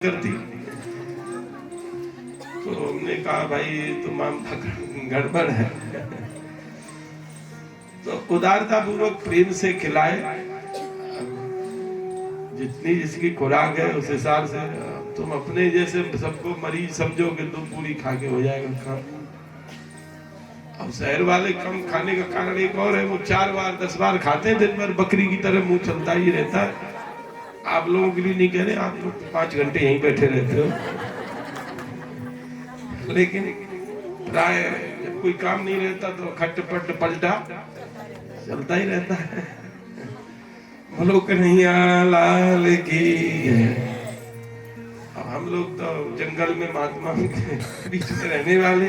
करती तो हमने कहा भाई तो मामला गड़बड़ है। तो उदारता पूर्वक प्रेम से खिलाए, जितनी जिसकी खुराक है उस हिसाब से। तुम अपने जैसे सबको मरीज समझोगे तो पूरी खा के हो जाएगा काम। अब शहर वाले कम खाने का कारण एक और है, वो 4 बार 10 बार खाते हैं दिन भर, बकरी की तरह मुंह चलता ही रहता है। आप लोगों के लिए नहीं कह रहे, आप लोग 5 घंटे यहीं बैठे रहते हो, लेकिन प्राय जब कोई काम नहीं रहता तो खटपट पलटा चलता ही रहता है। बोलो कन्हैया लाल की। अब हम लोग तो जंगल में महात्मा के बीच में रहने वाले,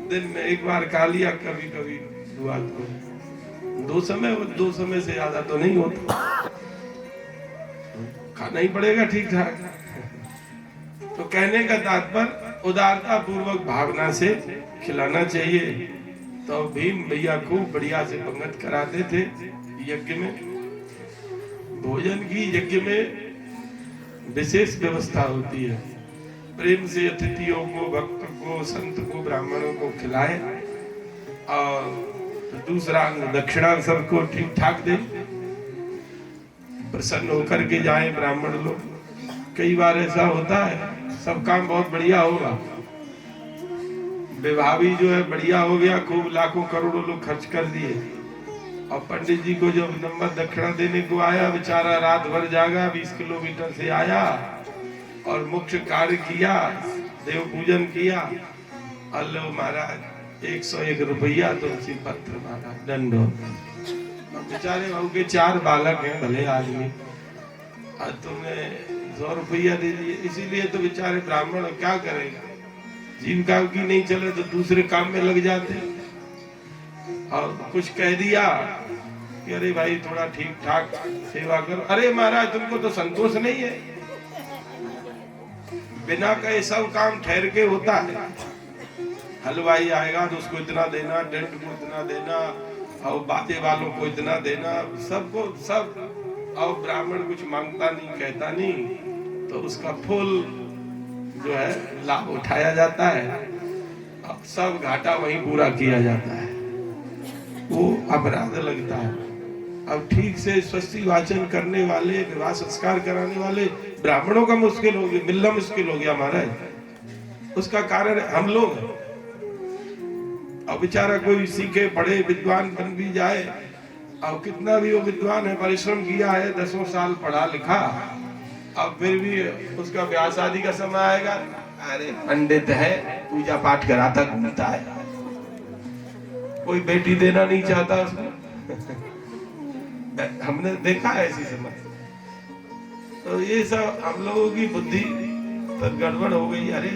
दिन में एक बार खा लिया, कभी कभी हुआ तो 2 समय से ज्यादा तो नहीं होता, खाना ही पड़ेगा ठीक ठाक। तो कहने का तात्पर्य उदारता पूर्वक भावना से खिलाना चाहिए। तो भीम भैया खूब बढ़िया से पंगत कराते थे यज्ञ में। भोजन की यज्ञ में विशेष व्यवस्था होती है। प्रेम से अतिथियों को, भक्त को, संत को, ब्राह्मणों को खिलाए और दूसरा दक्षिणा सबको ठीक ठाक दे, प्रसन्न होकर के जाए ब्राह्मण लोग। कई बार ऐसा होता है सब काम बहुत बढ़िया होगा, विवाह भी जो है बढ़िया हो गया, खूब लाखों करोड़ों लोग खर्च कर दिए, और पंडित जी को जब नंबर दक्षिणा देने को आया, बेचारा रात भर जागा, 20 किलोमीटर से आया और मुख्य कार्य किया, देव पूजन किया। अल्लाह महाराज 101 रुपया तुलसी पत्र महाराज दंडो। बेचारे बहू के 4 बालक हैं, भले आदमी, और तुमने 100 रुपया दे दिए। इसीलिए तो बेचारे ब्राह्मण क्या करेगा, जीविका की नहीं चले तो दूसरे काम में लग जाते। और कुछ कह दिया कि अरे भाई थोड़ा ठीक ठाक सेवा करो। अरे महाराज तुमको तो संतोष नहीं है, बिना कहे सब काम ठहर के होता है। हलवाई आएगा तो उसको इतना देना, टेंट को इतना देना, और बाजे वालों को इतना देना, सबको सब। और ब्राह्मण कुछ मांगता नहीं, कहता नहीं, तो उसका फुल जो है लाभ उठाया जाता है। अब सब घाटा वहीं पूरा किया जाता है, वो अपराध लगता है। अब ठीक से स्वस्ति वाचन करने वाले, विवाह संस्कार कराने वाले ब्राह्मणों का मुश्किल हो गया, मिलना मुश्किल हो गया महाराज। उसका कारण हम लोग। अब बेचारा कोई सीखे पढ़े विद्वान बन भी जाए, अब कितना भी वो विद्वान है, परिश्रम किया है, 10 साल पढ़ा लिखा, अब फिर भी उसका ब्याह शादी का समय आएगा, अरे पंडित है, पूजा पाठ कराता घूमता है, कोई बेटी देना नहीं चाहता उसको। हमने देखा है ऐसी समझ। तो ये सब हम लोगों की बुद्धि पर गड़बड़ हो गई। अरे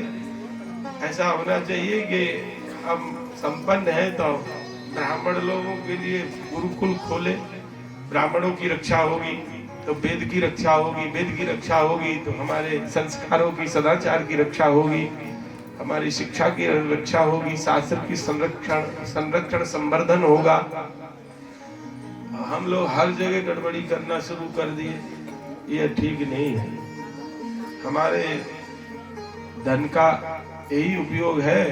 ऐसा होना चाहिए कि हम संपन्न है तो ब्राह्मण लोगों के लिए गुरुकुल खोले, ब्राह्मणों की रक्षा होगी तो वेद की रक्षा होगी, वेद की रक्षा होगी तो हमारे संस्कारों की, सदाचार की रक्षा होगी, हमारी शिक्षा की रक्षा होगी, शास्त्र की संरक्षण संवर्धन होगा। हम लोग हर जगह गड़बड़ी करना शुरू कर दिए, ये ठीक नहीं है। हमारे धन का यही उपयोग है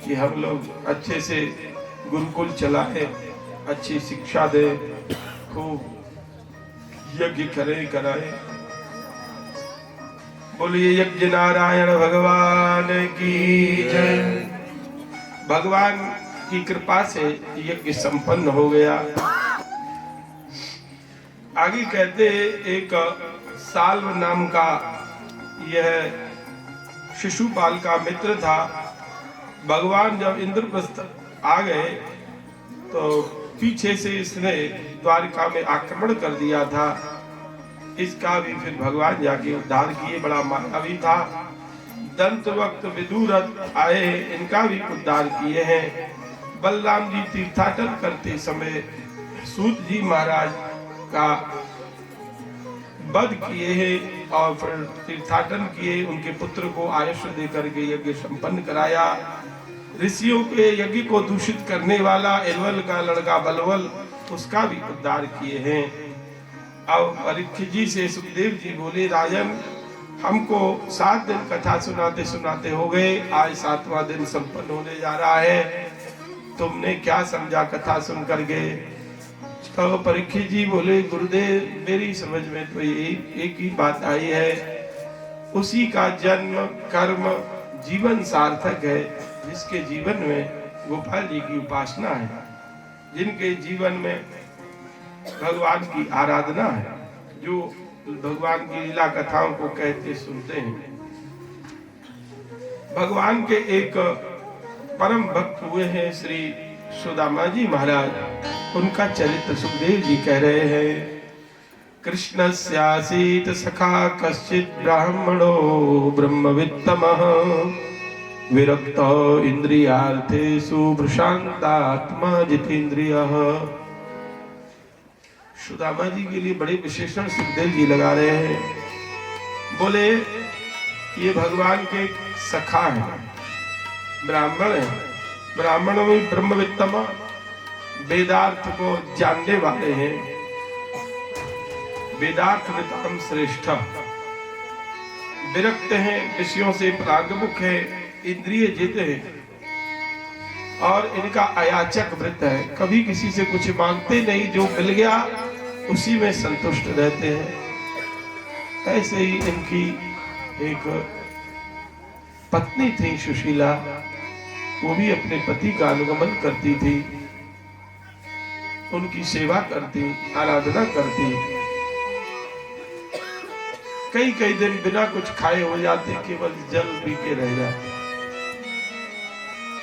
कि हम लोग अच्छे से गुरुकुल चलाए, अच्छी शिक्षा दे, खूब यज्ञ कराए। बोलिए यज्ञ नारायण भगवान की जय। भगवान की कृपा से यज्ञ संपन्न हो गया। आगे कहते एक साल्व नाम का यह शिशुपाल का मित्र था। भगवान जब इंद्रप्रस्थ आ गए तो पीछे से इसने द्वारिका में आक्रमण कर दिया था। इसका भी फिर भगवान जाके उद्धार किए, बड़ा मायावी था। दंत वक्त विदुरथ आए, इनका भी उद्धार किए हैं। बलराम जी तीर्थाटन करते समय सूत जी महाराज का वध किए हैं और फिर तीर्थाटन किए, उनके पुत्र को आयुष्य देकर के यज्ञ संपन्न कराया। ऋषियों के यज्ञ को दूषित करने वाला इलवल का लड़का बलवल, उसका भी उद्धार किए हैं। अब परीक्षित जी से सुखदेव जी बोले, राजन हमको 7 दिन कथा सुनाते सुनाते हो गए, आज 7वां दिन संपन्न होने जा रहा है। तुमने क्या समझा कथा सुन करके? तो परीक्षित जी बोले, गुरुदेव मेरी समझ में तो एक ही बात आई है, उसी का जन्म कर्म जीवन सार्थक है जिसके जीवन में गोपाल जी की उपासना है, जिनके जीवन में भगवान की आराधना है, जो भगवान की लीला कथाओं को कहते सुनते हैं। भगवान के एक परम भक्त हुए हैं श्री सुदामा जी महाराज, उनका चरित्र सुखदेव जी कह रहे हैं। कृष्णस्यासीत सखा कश्चित् ब्राह्मणो ब्रह्मवित्तमः विरक्त इंद्रियार्थेषु प्रशांतात्मा जितेन्द्रियः। सुदामा जी के लिए बड़े विशेषण सुखदेव जी लगा रहे हैं। बोले ये भगवान के सखा हैं, ब्राह्मण हैं, ब्राह्मणों में ब्रह्मवित्तम, वेदार्थ को जानने वाले हैं, वेदार्थ विद्वान श्रेष्ठ, विरक्त हैं, विषयों से प्रागमुख है, इंद्रिय जित है और इनका अयाचक वृत्त है, कभी किसी से कुछ मांगते नहीं, जो मिल गया उसी में संतुष्ट रहते हैं। ऐसे ही इनकी एक पत्नी थी सुशीला, वो भी अपने पति का अनुगमन करती थी, उनकी सेवा करती, आराधना करती। कई कई दिन बिना कुछ खाए हो जाते, केवल जल पी के रह जाते।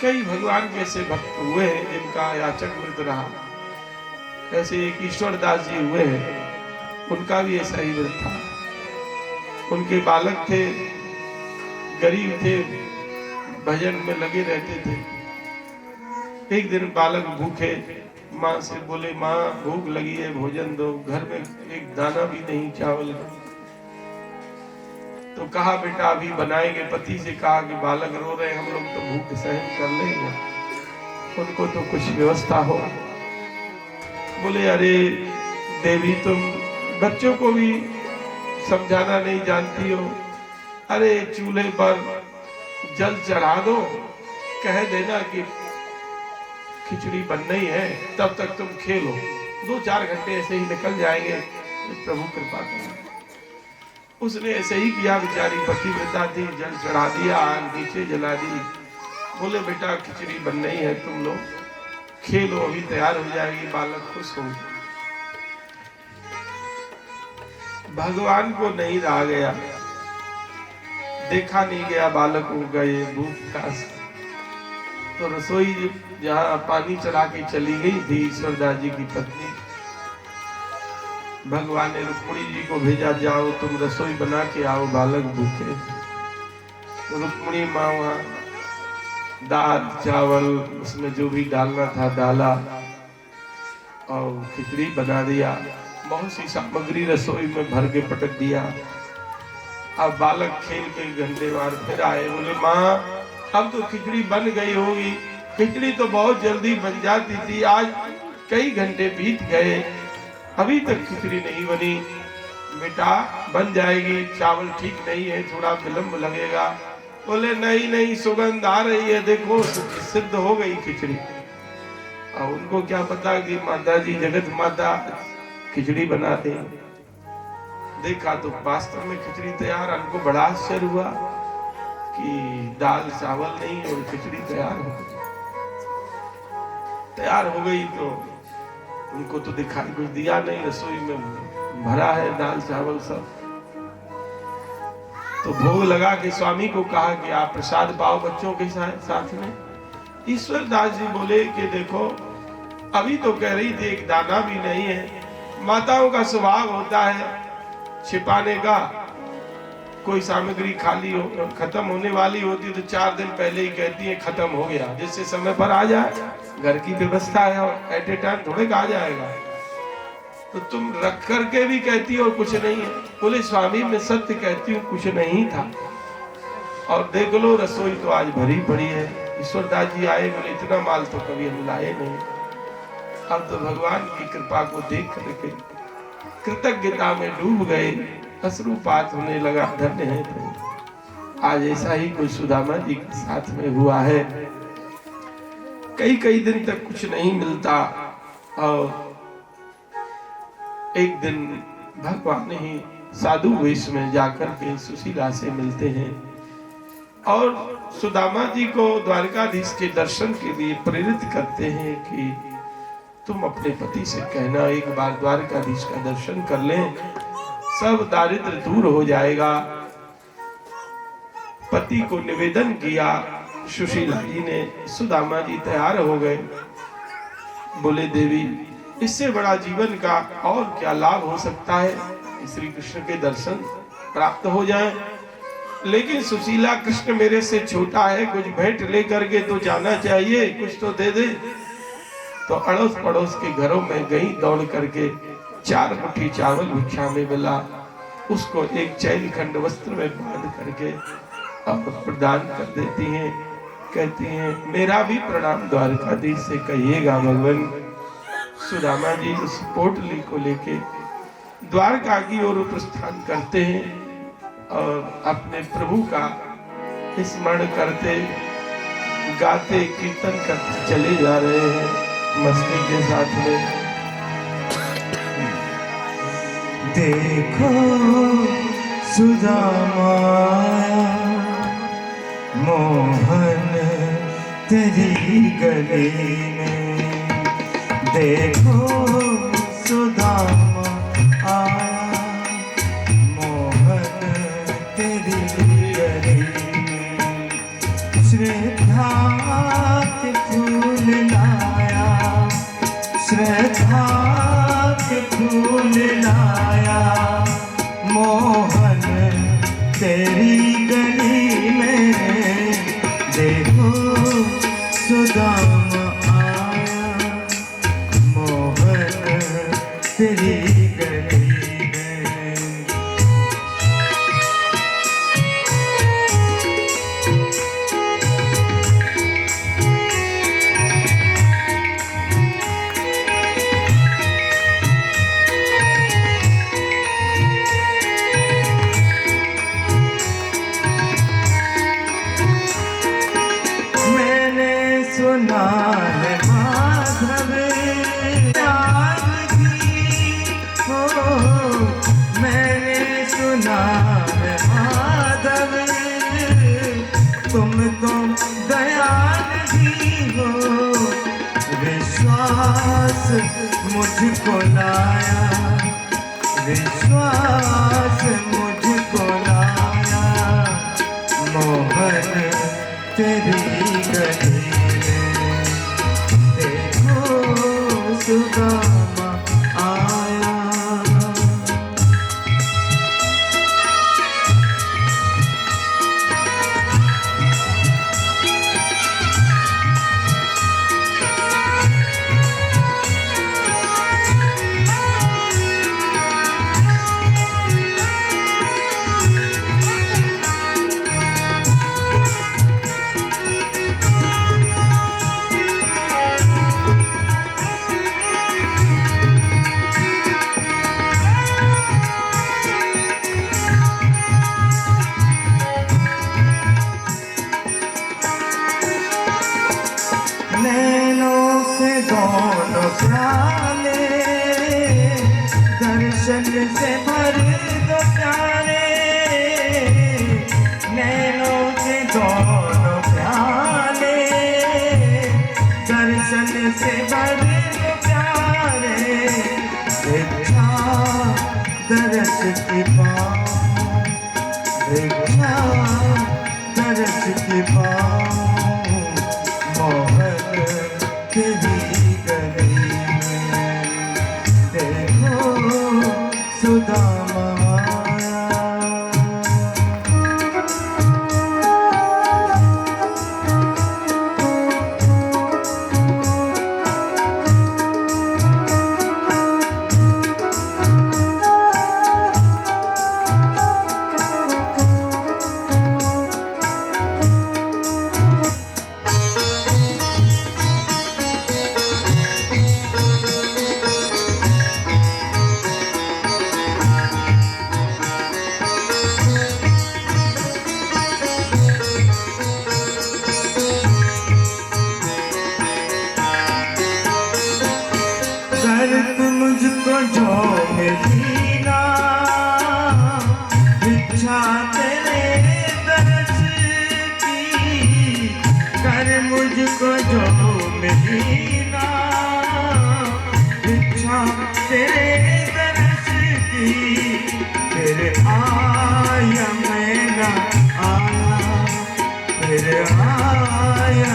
कई भगवान के ऐसे भक्त हुए हैं जिनका याचक व्रत रहा। ऐसे एक ईश्वरदास जी हुए हैं, उनका भी ऐसा ही व्रत था। उनके बालक थे, गरीब थे, भजन में लगे रहते थे। एक दिन बालक भूखे माँ से बोले, माँ भूख लगी है, भोजन दो, घर में एक दाना भी नहीं चावल का। तो कहा बेटा अभी बनाएंगे। पति से कहा कि बालक रो रहे, हम लोग तो भूख सहन कर लेंगे, उनको तो कुछ व्यवस्था हो। बोले अरे देवी तुम बच्चों को भी समझाना नहीं जानती हो, अरे चूल्हे पर जल चढ़ा दो, कह देना कि खिचड़ी बनना ही है, तब तक तुम खेलो, 2-4 घंटे ऐसे ही निकल जाएंगे, प्रभु कृपा करें। उसने ऐसे ही किया, बेचारी पतिव्रता थी, जल चढ़ा दिया, आग नीचे जला दी। बोले बेटा खिचड़ी बनना ही है, तुम लोग खेलो, अभी तैयार हो जाएगी। बालक खुश हो। भगवान को नहीं रहा गया, देखा नहीं गया, बालक को गए भूख प्यास। तो रसोई जहाँ पानी चढ़ा के चली गई थी ईश्वरदास जी की पत्नी, भगवान ने रुक्मिणी जी को भेजा, जाओ तुम रसोई बना के आओ, बालक भूखे। तो रुक्मिणी माँ वहाँ दाल चावल उसमें जो भी डालना था डाला और खिचड़ी बना दिया, बहुत सी सामग्री रसोई में भर के पटक दिया। अब बालक खेल के घंटे बाद फिर आए, बोले माँ अब तो खिचड़ी बन गई होगी। खिचड़ी तो बहुत जल्दी बन जाती थी, आज कई घंटे बीत गए, अभी तक खिचड़ी नहीं बनी। बेटा बन जाएगी, चावल ठीक नहीं है, थोड़ा विलंब लगेगा। बोले नहीं नहीं, सुगंध आ रही है, देखो सिद्ध हो गई खिचड़ी। और उनको क्या पता कि माता जी जगत माता खिचड़ी बनाते। देखा तो वास्तव में खिचड़ी तैयार। उनको बड़ा आश्चर्य हुआ कि दाल चावल नहीं और खिचड़ी तैयार हो गई। तैयार हो गई तो उनको तो दिखाई कुछ दिया नहीं, रसोई में भरा है दाल चावल सब। तो भोग लगा के स्वामी को कहा कि आप प्रसाद पाओ बच्चों के साथ में। ईश्वर दास जी बोले कि देखो अभी तो कह रही थी एक दाना भी नहीं है। माताओं का स्वभाव होता है छिपाने का। कोई सामग्री खाली हो खत्म होने वाली होती तो 4 दिन पहले ही कहती है खत्म हो गया, जिससे समय पर आ जाए। घर की व्यवस्था है और एट ए टाइम थोड़े कहा जाएगा। तो तुम रख करके भी कहती हो कुछ नहीं है। बोले स्वामी मैं सत्य कहती हूँ कुछ नहीं था, और देख लो रसोई तो आज भरी पड़ी है। ईश्वरदास जी आए, बोले इतना माल तो कभी हम लाए नहीं। अब तो भगवान की कृपा को देख करके कृतज्ञता में डूब गए। अश्रुपात होने लगा। धन्य है प्रभु, आज ऐसा ही कोई सुदामा जी के साथ में हुआ है। कई कई दिन तक कुछ नहीं मिलता और एक दिन भगवान ही साधु वेश में जाकर के सुशीला से मिलते हैं और सुदामा जी को द्वारकाधीश के दर्शन के लिए प्रेरित करते हैं कि तुम अपने पति से कहना एक बार द्वारकाधीश का दर्शन कर लें, सब दारिद्र्य दूर हो जाएगा। पति को निवेदन किया सुशीला जी ने। सुदामा जी तैयार हो गए, बोले देवी इससे बड़ा जीवन का और क्या लाभ हो सकता है, श्री कृष्ण के दर्शन प्राप्त हो जाए। लेकिन सुशीला कृष्ण मेरे से छोटा है, कुछ भेंट लेकर के तो जाना चाहिए, कुछ तो दे दे। तो अड़ोस पड़ोस के घरों में गई दौड़ करके 4 मुट्ठी चावल भिक्षा में मिला, उसको एक चैल खंड वस्त्र में बांध करके और प्रदान कर देती हैं। कहती हैं मेरा भी प्रणाम द्वारकाधीश से कहिएगा भगवान। सुदामा जी उस पोटली को लेके द्वारका की ओर प्रस्थान करते हैं और अपने प्रभु का स्मरण करते गाते कीर्तन करते चले जा रहे हैं मस्ती के साथ में। देखो सुदामा मोहन तेरी गली में, देखो सुदामा आया मोहन तेरी गली में, श्रद्धा के फूल लाया, श्रद्धा के फूल लाया, मोहन तेरी गली में, देखो सुदामा आया मोहन तेरी गली में। मैंने सुना है माधव मैंने सुना है माधव तुम तो दयाल ही हो, विश्वास मुझको लाया, विश्वास मुझको लाया, मोहन तेरी गली में, देखो सुदामा आया। नैनों से दोनों प्याले, दर्शन से भर दो प्यारे, नैनों से दोनों प्याले, दर्शन से भर दो प्यारे, भिक्षा दरस की पाँव, भिक्षा दरस की पाँव, मोहन तेरी गली में, देखो सुदामा आया। लीना इच्छा तेरे दर्श की, फिर आया मैं न आया, फिर आया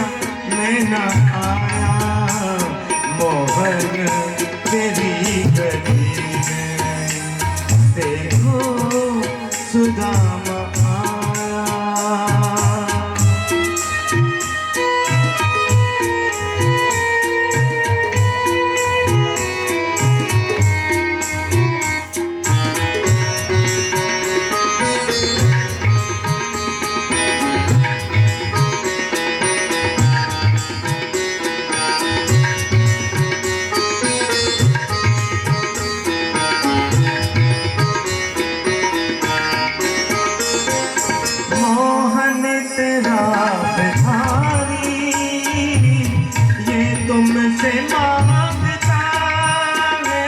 मैं न आया, मोहन तेरी गली में देखो सुदामा आया। मोहन तेरा भिखारी ये तुमसे मांगता है,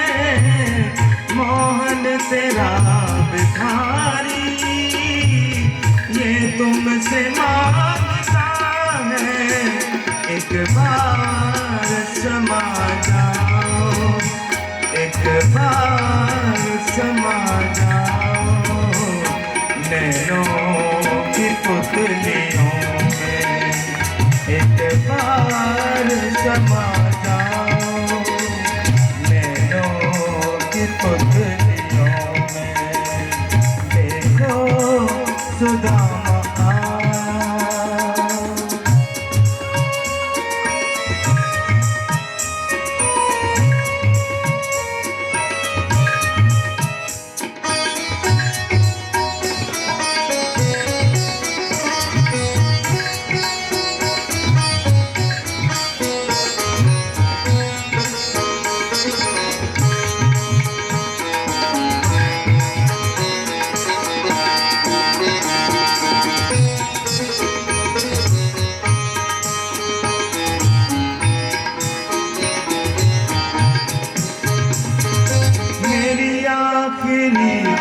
मोहन तेरा भिखारी ये तुमसे मांगता है, एक बार समा जाओ, एक बार समा जाओ नैनों की पुतलियों में, एक बार समा जाओ नैनों की पुतलियों में, देखो सुदामा आया।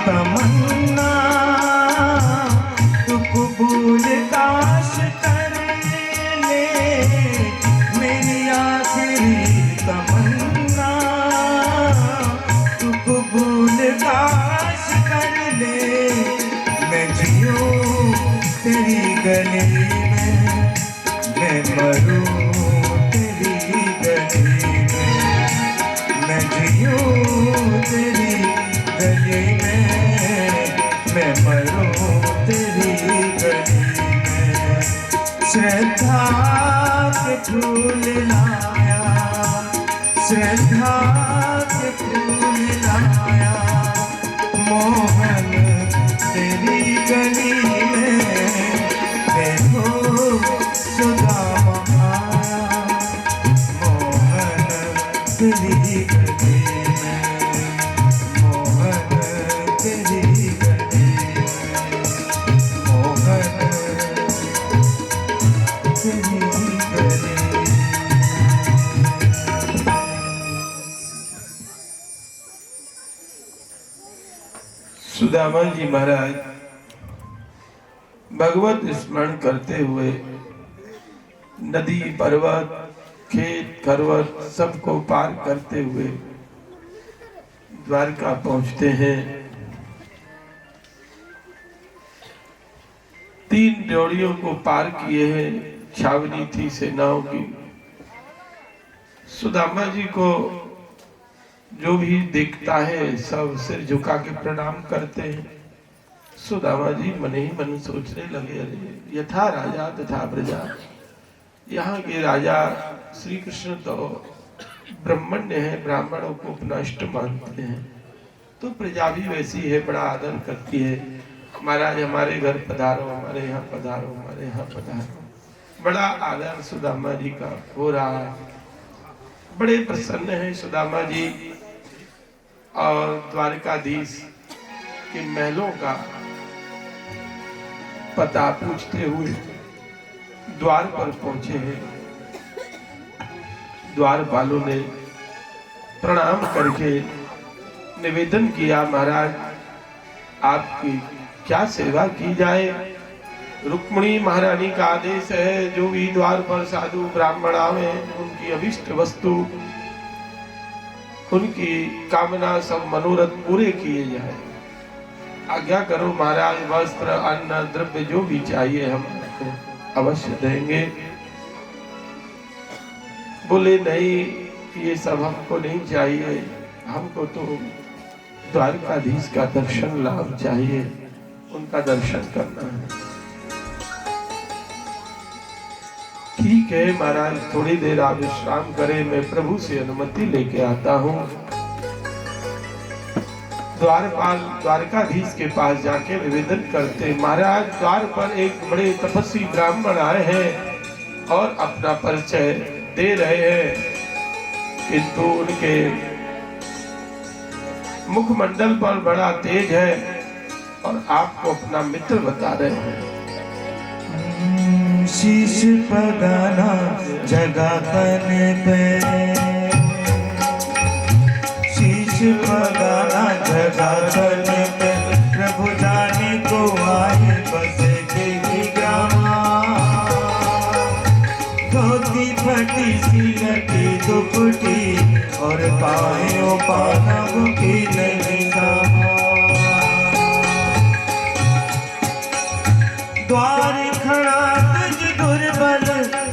तमन्ना तू कबूल काश कर ले, मेरी आखिरी तमन्ना तू कबूल काश कर ले, मैं जियूं तेरी गली में, मैं मरूं तेरी गली में, मैं जियूं तेरी गली में, मैं मरूं तेरी गली में, श्रद्धा के फूल लाया, श्रद्धा के फूल लाया, मोहन तेरी गली में, देखो सुदामा आया, मोहन तेरी गली में, मोहन तेरी गली में, मोहन तेरी गली में। सुदामा जी महाराज भगवत स्मरण करते हुए नदी पर्वत खेत खरवत सबको पार करते हुए द्वारका पहुंचते हैं। 3 ड्योढ़ियों को पार किए हैं, छावनी थी सेनाओं की। सुदामा जी को जो भी देखता है सब सिर झुका के प्रणाम करते हैं। सुदामा जी मन ही मन सोचने लगे, अरे यथा राजा तथा प्रजा, यहाँ के राजा श्री कृष्ण तो ब्राह्मण्य है, ब्राह्मणों को नष्ट मानते हैं, तो प्रजा भी वैसी है, बड़ा आदर करती है। महाराज हमारे घर पधारो, हमारे यहाँ पधारो, हमारे यहाँ पधारो। बड़ा आदर सुदामा जी का हो रहा है, बड़े प्रसन्न हैं सुदामा जी। और द्वारकाधीश के महलों का पता पूछते हुए द्वार पर पहुंचे हैं। द्वारपालों ने प्रणाम करके निवेदन किया, महाराज आपकी क्या सेवा की जाए। रुक्मिणी महारानी का आदेश है, जो भी द्वार पर साधु ब्राह्मण आवे उनकी अभिष्ट वस्तु, उनकी कामना, सब मनोरथ पूरे किए जाए। आज्ञा करो महाराज, वस्त्र, अन्न, द्रव्य जो भी चाहिए हम अवश्य देंगे। बोले नहीं, ये सब हमको नहीं चाहिए, हमको तो द्वारकाधीश का दर्शन लाभ चाहिए, उनका दर्शन करना है। ठीक है महाराज, थोड़ी देर आप विश्राम करें, मैं प्रभु से अनुमति लेके आता हूँ। द्वारपाल द्वारकाधीश के पास जाके निवेदन करते, महाराज द्वार पर एक बड़े तपस्वी ब्राह्मण आए हैं और अपना परिचय दे रहे हैं, किंतु उनके मुखमंडल पर बड़ा तेज है और आपको अपना मित्र बता रहे हैं। शीश पगाना जगा तन पे, शीश पगाना जगा तन पे, प्रभु जाने को आए बसे देवी ग्रामा। धोती फटी सी लटी दुपटी और पायों पानव की नहीं सामा। द्वार खड़ा दुर्बल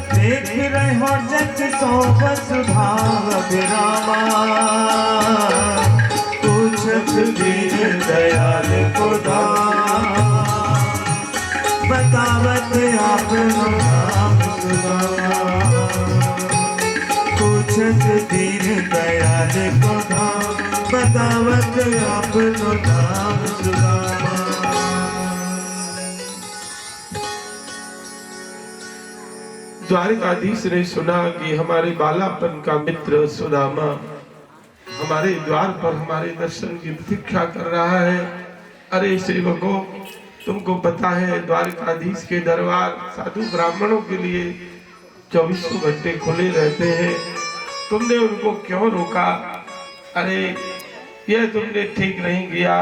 देख रहे हो जग सो वसुधा विरामा। पूछत दीन दयाल को बतावत आपनो नाम सुदामा। पूछत दीन दयाल को बतावत आपनो नाम सुदामा। द्वारकाधीश ने सुना कि हमारे बालापन का मित्र सुदामा हमारे द्वार पर हमारे दर्शन की प्रतीक्षा कर रहा है। अरे सेवकों, तुमको पता है द्वारकाधीश के दरबार साधु ब्राह्मणों के लिए 24 घंटे खुले रहते हैं, तुमने उनको क्यों रोका? अरे यह तुमने ठीक नहीं किया।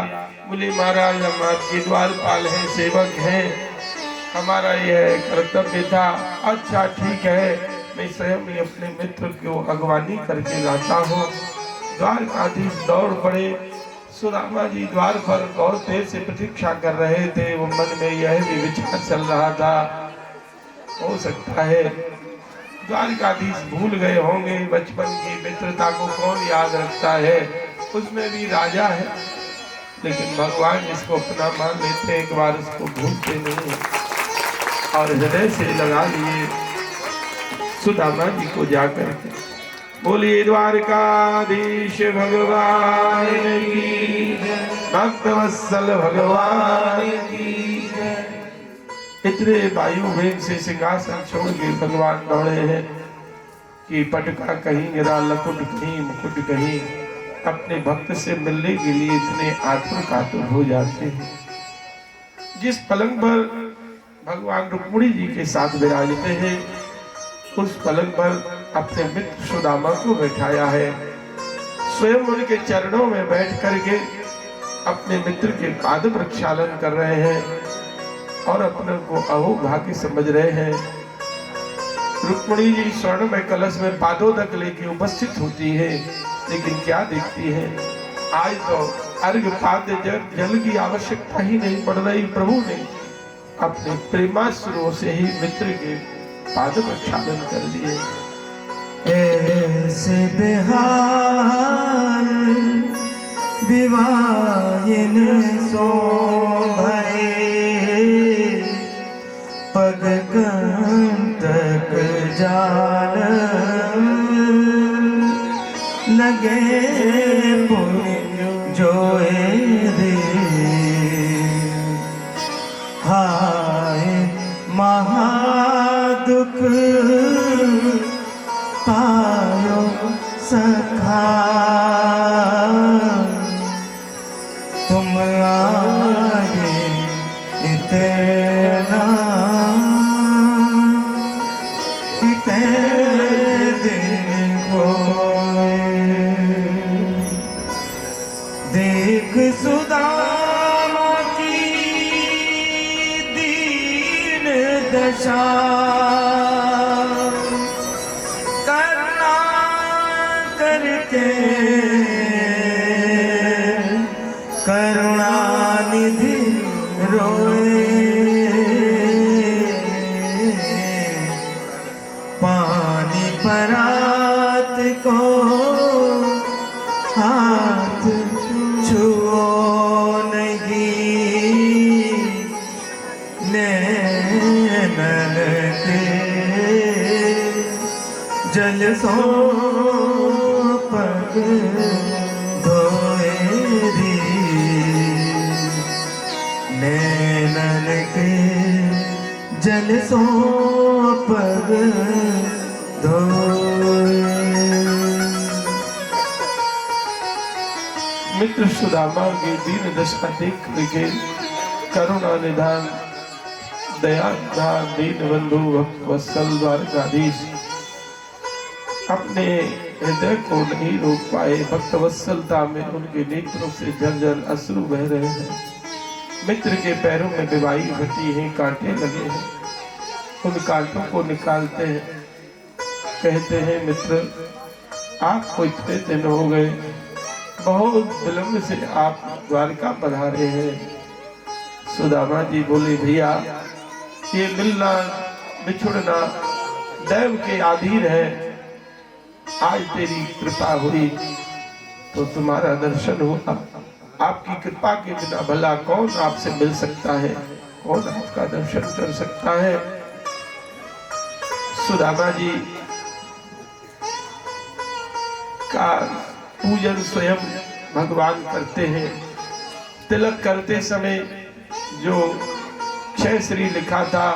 बोले महाराज, हम आपके द्वारपाल हैं, सेवक हैं, हमारा यह कर्तव्य था। अच्छा ठीक है, मैं स्वयं ही अपने मित्र को अगवानी करके लाता हूँ। द्वारकाधीश दौड़ पड़े। सुदामा जी द्वार पर बहुत देर से प्रतीक्षा कर रहे थे। वो मन में यह भी विचार चल रहा था, हो सकता है द्वारकाधीश भूल गए होंगे, बचपन की मित्रता को कौन याद रखता है, उसमें भी राजा है, लेकिन भगवान इसको अपना मान लेते, एक बार उसको भूलते नहीं और हृदय से लगा लिए सुदामा जी को जाकर के। बोलिए द्वारकाधीश भगवान की, भक्तवत्सल भगवान की। इतने वायु वेग से सिंहासन छोड़ के भगवान दौड़े हैं कि पटका कहीं गिरा, लकुट कहीं, मुकुट कहीं, अपने भक्त से मिलने के लिए इतने आतुर कातुर हो जाते हैं। जिस पलंग पर भगवान रुक्मिणी जी के साथ विराजते हैं, उस पलंग पर अपने मित्र सुदामा को बैठाया है। स्वयं उनके चरणों में बैठ करके अपने मित्र के पाद प्रक्षालन कर रहे हैं और अपने को अहोभाग्य समझ रहे हैं। रुक्मिणी जी स्वर्ण में कलश में पादोदक लेके उपस्थित होती है, लेकिन क्या देखती है, आज तो अर्घ पाद्य जल की आवश्यकता ही नहीं पड़ रही। प्रभु ने अपने प्रेमाश्रुओं से ही मित्र के पाद प्रक्षालन कर दिए। ऐसे बिहार विवाहिन सो भये, पग कंटक जाल लगे पुण्य जोए रे। हाय महादुख पायो सखा, तुम आगे इतना दिन खोए। देख सुदामा की दीन दशा करुणा करके करुणानिधि रोए, पानी परात को हाथ छुओ नहीं, नैनन के जल सो पग धोए री, नैनन के जल सो पग धोए। मित्र सुदामा की दीन दशा देख के करुणा निधान दया निधान दीन बंधु वत्सल द्वारकाधीश अपने हृदय को नहीं रोक पाए। भक्त वत्सलता में उनके नेत्रों से झरझर अश्रु बह रहे हैं। मित्र के पैरों में बीमारी घटी है, कांटे लगे हैं। उन कांटों को निकालते हैं, कहते हैं मित्र आपको इतने दिन हो गए, बहुत विलंब से आप द्वारका पधारे हैं। सुदामा जी बोले भैया ये मिलना बिछुड़ना दैव के अधीन है, आज तेरी कृपा हुई तो तुम्हारा दर्शन हुआ। आपकी कृपा के बिना भला कौन आपसे मिल सकता है, कौन आपका दर्शन कर सकता है। सुदामा जी का पूजन स्वयं भगवान करते हैं। तिलक करते समय जो क्षय श्री लिखा था,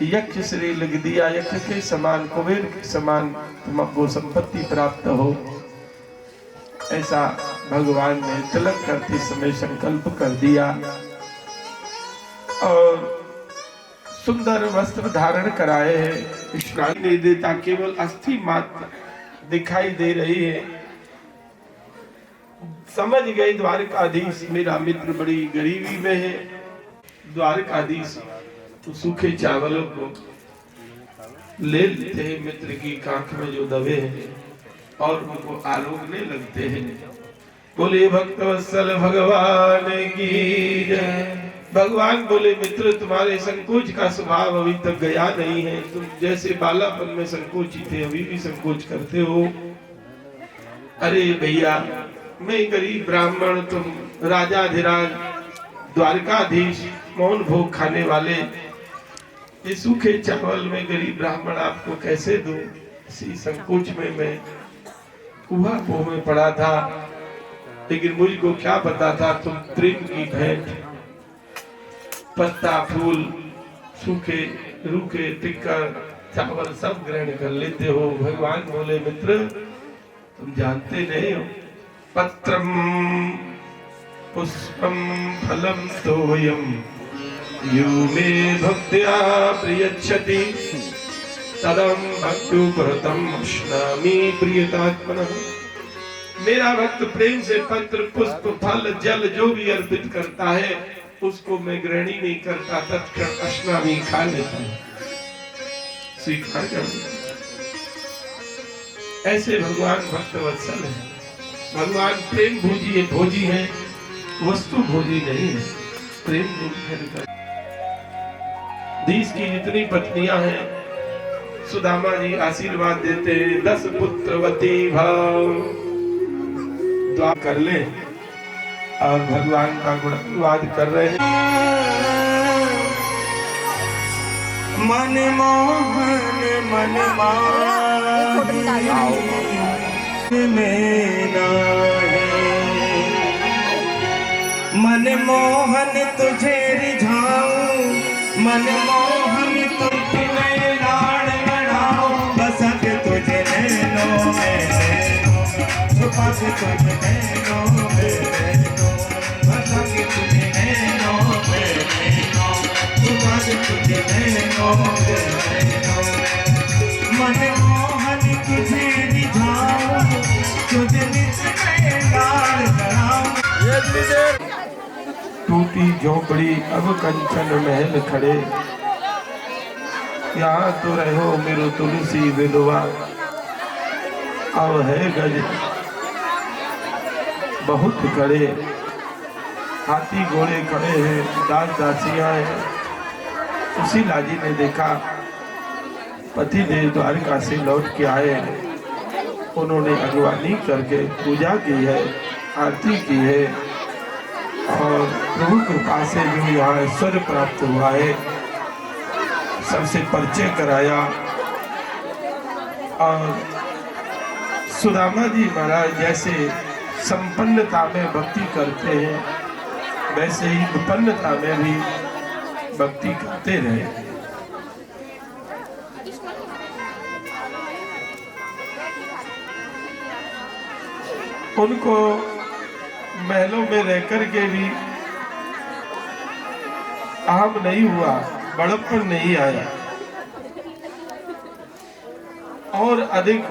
यक्ष श्री लिख दिया। यक्ष के समान, कुबेर के समान तुमको संपत्ति प्राप्त हो, ऐसा भगवान ने तिलक करते समय संकल्प कर दिया। और सुंदर वस्त्र धारण कराए हैं। स्नान नहीं देता, केवल अस्थि मात्र दिखाई दे रही है। समझ गए द्वारकाधीश मेरा मित्र बड़ी गरीबी में है। द्वारकाधीश तो सूखे चावलों को ले लेते हैं मित्र की कांख में जो दबे हैं और उनको आरोगने लगते हैं। बोले भक्तवत्सल भगवान की जय। भगवान बोले मित्र तुम्हारे संकोच का स्वभाव अभी तक गया नहीं है। तुम जैसे बालापन में संकोची थे अभी भी संकोच करते हो। अरे भैया मैं गरीब ब्राह्मण, तुम राजाधिराज द्वारकाधीश मौन भोग खाने वाले, ये सूखे चावल में गरीब ब्राह्मण आपको कैसे दूं। इसी संकोच में मैं कुआं में पड़ा था, लेकिन मुझको क्या पता था तुम प्रेम की भेंट पत्ता फूल सूखे रूखे टिक्कर चावल सब ग्रहण कर लेते हो। भगवान बोले मित्र तुम जानते नहीं हो, पत्रम पुष्पम फलम तोयम यो मे भक्त्या प्रियच्छति तदम भक्त्युपहृतम अश्नामि प्रियतात्मनः। मेरा भक्त प्रेम से पत्र पुष्प फल जल जो भी अर्पित करता है उसको मैं ग्रहण ही नहीं करता, तत्क्षण अश्नामि खा लेता हूं, स्वीकार कर लेता। ऐसे भगवान भक्त वत्सल है। भगवान प्रेम भोजी है, वस्तु भोजी नहीं है। प्रेम भोजी। देश की जितनी पत्नियां हैं सुदामा जी आशीर्वाद देते हैं 10 पुत्रवती भाव द्वार कर ले और भगवान का गुणगान कर रहे हैं। मन मोहन मन मेरा है, मन मोहन तुझे रिझाऊं, मन मोहन तुझे लाड़ लड़ाऊं, बसा के तुझे नैनों में नैनों, छुपा के तुझे नैनों में नैनों, बसा के तुझे नैनों में नैनों, छुपा के तुझे नैनों में नैनों, मन मोहन तुझे रिझाऊं, तुझे निज में लाड़ लड़ाऊं। टूटी झोपड़ी अब कंचन महल खड़े, यहाँ तो रहो मेरो तुलसी दिलवा, अब है गज बहुत खड़े, हाथी घोड़े खड़े हैं, दास दासियां हैं। सुशीला जी ने देखा पति देव द्वारका से लौट के आए, उन्होंने अगवानी करके पूजा की है, आरती की है और प्रभु कृपा से जो यहाँ ऐश्वर्य प्राप्त हुआ है सबसे परिचय कराया। और सुदामा जी महाराज जैसे संपन्नता में भक्ति करते हैं वैसे ही विपन्नता में भी भक्ति करते रहे। उनको महलों में रहकर के भी अहम नहीं हुआ, बड़प्पन नहीं आया और अधिक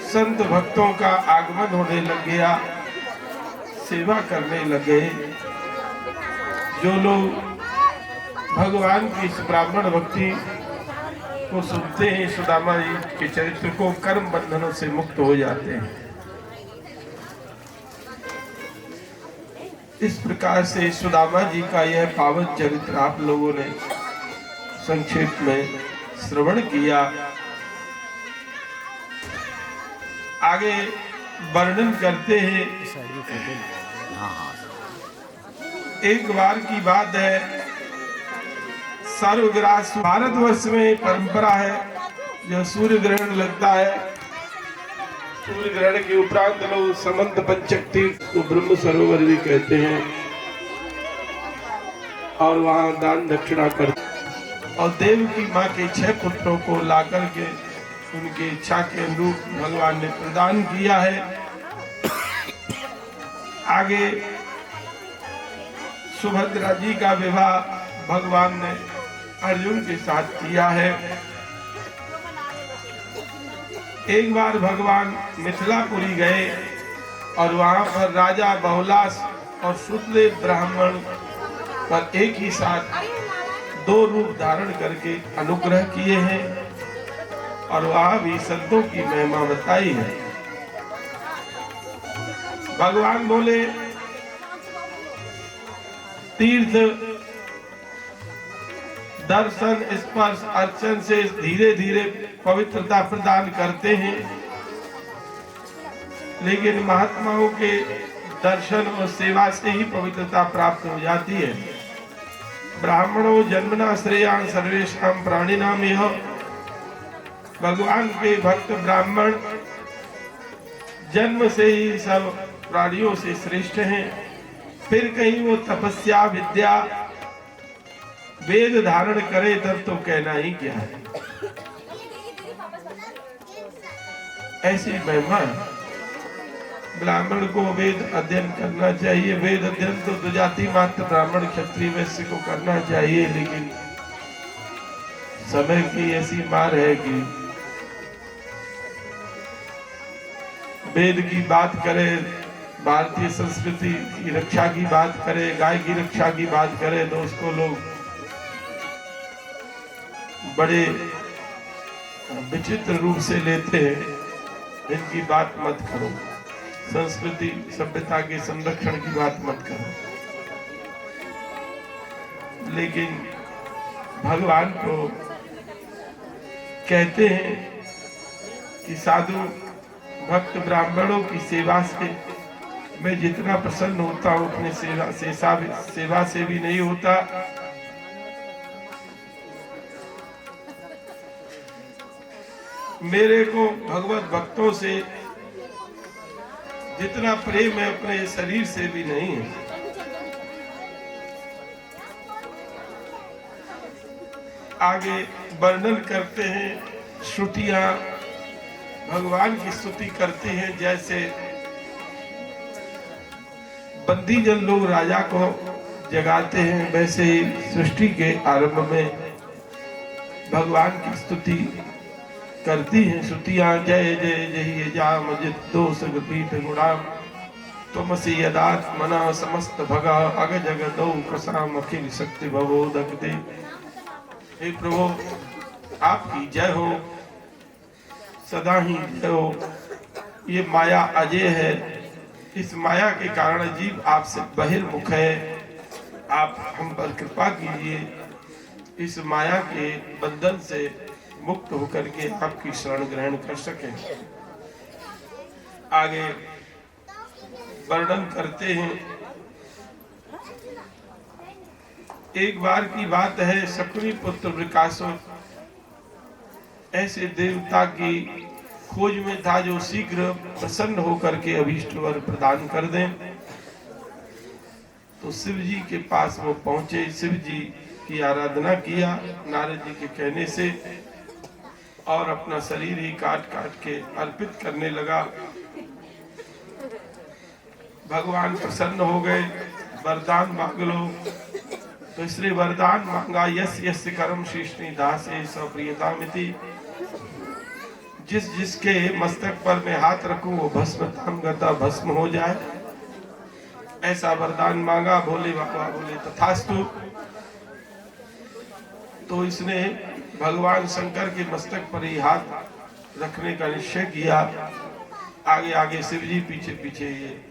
संत भक्तों का आगमन होने लग गया, सेवा करने लगे। जो लोग भगवान की इस ब्राह्मण भक्ति को सुनते हैं, सुदामा जी के चरित्र को, कर्म बंधनों से मुक्त हो जाते हैं। इस प्रकार से सुदामा जी का यह पावन चरित्र आप लोगों ने संक्षेप में श्रवण किया। आगे वर्णन करते हैं। एक बार की बात है, सर्वग्रास भारतवर्ष में परंपरा है, जो सूर्य ग्रहण लगता है, सूर्य ग्रहण के उपरांत लोग समंत पंचक तीर्थ को ब्रह्म सरोवर भी कहते हैं और वहां दान दक्षिणा करते हैं। और देव की माँ के 6 पुत्रों को ला करके उनकी इच्छा के अनुरूप भगवान ने प्रदान किया है। आगे सुभद्रा जी का विवाह भगवान ने अर्जुन के साथ किया है। एक बार भगवान मिथिलापुरी गए और वहां पर राजा बहुलास और शुद्धदेव ब्राह्मण पर एक ही साथ 2 रूप धारण करके अनुग्रह किए हैं और वहां भी संतों की महिमा बताई है। भगवान बोले तीर्थ दर्शन स्पर्श अर्चन से धीरे धीरे पवित्रता प्रदान करते हैं, लेकिन महात्माओं के दर्शन और सेवा से ही पवित्रता प्राप्त हो जाती है। ब्राह्मणों जन्मना श्रेयान सर्वेषां प्राणिनाम यह, भगवान के भक्त ब्राह्मण जन्म से ही सब प्राणियों से श्रेष्ठ हैं। फिर कहीं वो तपस्या विद्या वेद धारण करे तब तो कहना ही क्या है। ऐसी महिमा ब्राह्मण को वेद अध्ययन करना चाहिए। वेद अध्ययन तो द्विजाति मात्र ब्राह्मण क्षत्रिय वैश्य को करना चाहिए, लेकिन समय की ऐसी मार है कि वेद की बात करे, भारतीय संस्कृति की रक्षा की बात करे, गाय की रक्षा की बात करे तो उसको लोग बड़े विचित्र रूप से लेते हैं। इनकी बात मत करो, संस्कृति सभ्यता के संरक्षण की बात मत करो। लेकिन भगवान को कहते हैं कि साधु भक्त ब्राह्मणों की सेवा से मैं जितना प्रसन्न होता हूँ अपने सेवा से भी नहीं होता। मेरे को भगवत भक्तों से जितना प्रेम है अपने शरीर से भी नहीं है। आगे वर्णन करते हैं, श्रुतियां भगवान की स्तुति करती हैं। जैसे बंदी जन लोग राजा को जगाते हैं, वैसे ही सृष्टि के आरंभ में भगवान की स्तुति करती हैं। श्रुतियां जय जय जय जाम जित दोष पीठ गुणाम तुमसी यदात मना समस्त भगा अग जगदौ कसाम अखिल शक्ति भवोदक दे। हे प्रभु आपकी जय हो, सदा ही जय हो। ये माया अजय है, इस माया के कारण जीव आपसे बहिर्मुख है। आप हम पर कृपा कीजिए, इस माया के बंधन से मुक्त होकर के आपकी शरण ग्रहण कर सके। आगे वर्णन करते हैं। एक बार की बात है, शकुनी पुत्र वृकासुर ऐसे देवता की खोज में था जो शीघ्र प्रसन्न होकर के अभीष्ट वर प्रदान कर दें। तो शिव जी के पास वो पहुंचे, शिव जी की आराधना किया नारद जी के कहने से, और अपना शरीर ही काट काट के अर्पित करने लगा। भगवान प्रसन्न हो गए, वरदान मांग लो। तो इसलिए वरदान मांगा, यस यस कर्म शीर्षनि दासे सप्रियतामिति। जिस जिसके मस्तक पर मैं हाथ रखूं वो भस्म ताम गता भस्म हो जाए, ऐसा वरदान मांगा। भोले बाबा बोले तथास्तु। तो इसने भगवान शंकर के मस्तक पर ही हाथ रखने का निश्चय किया। आगे आगे शिव जी, पीछे पीछे ये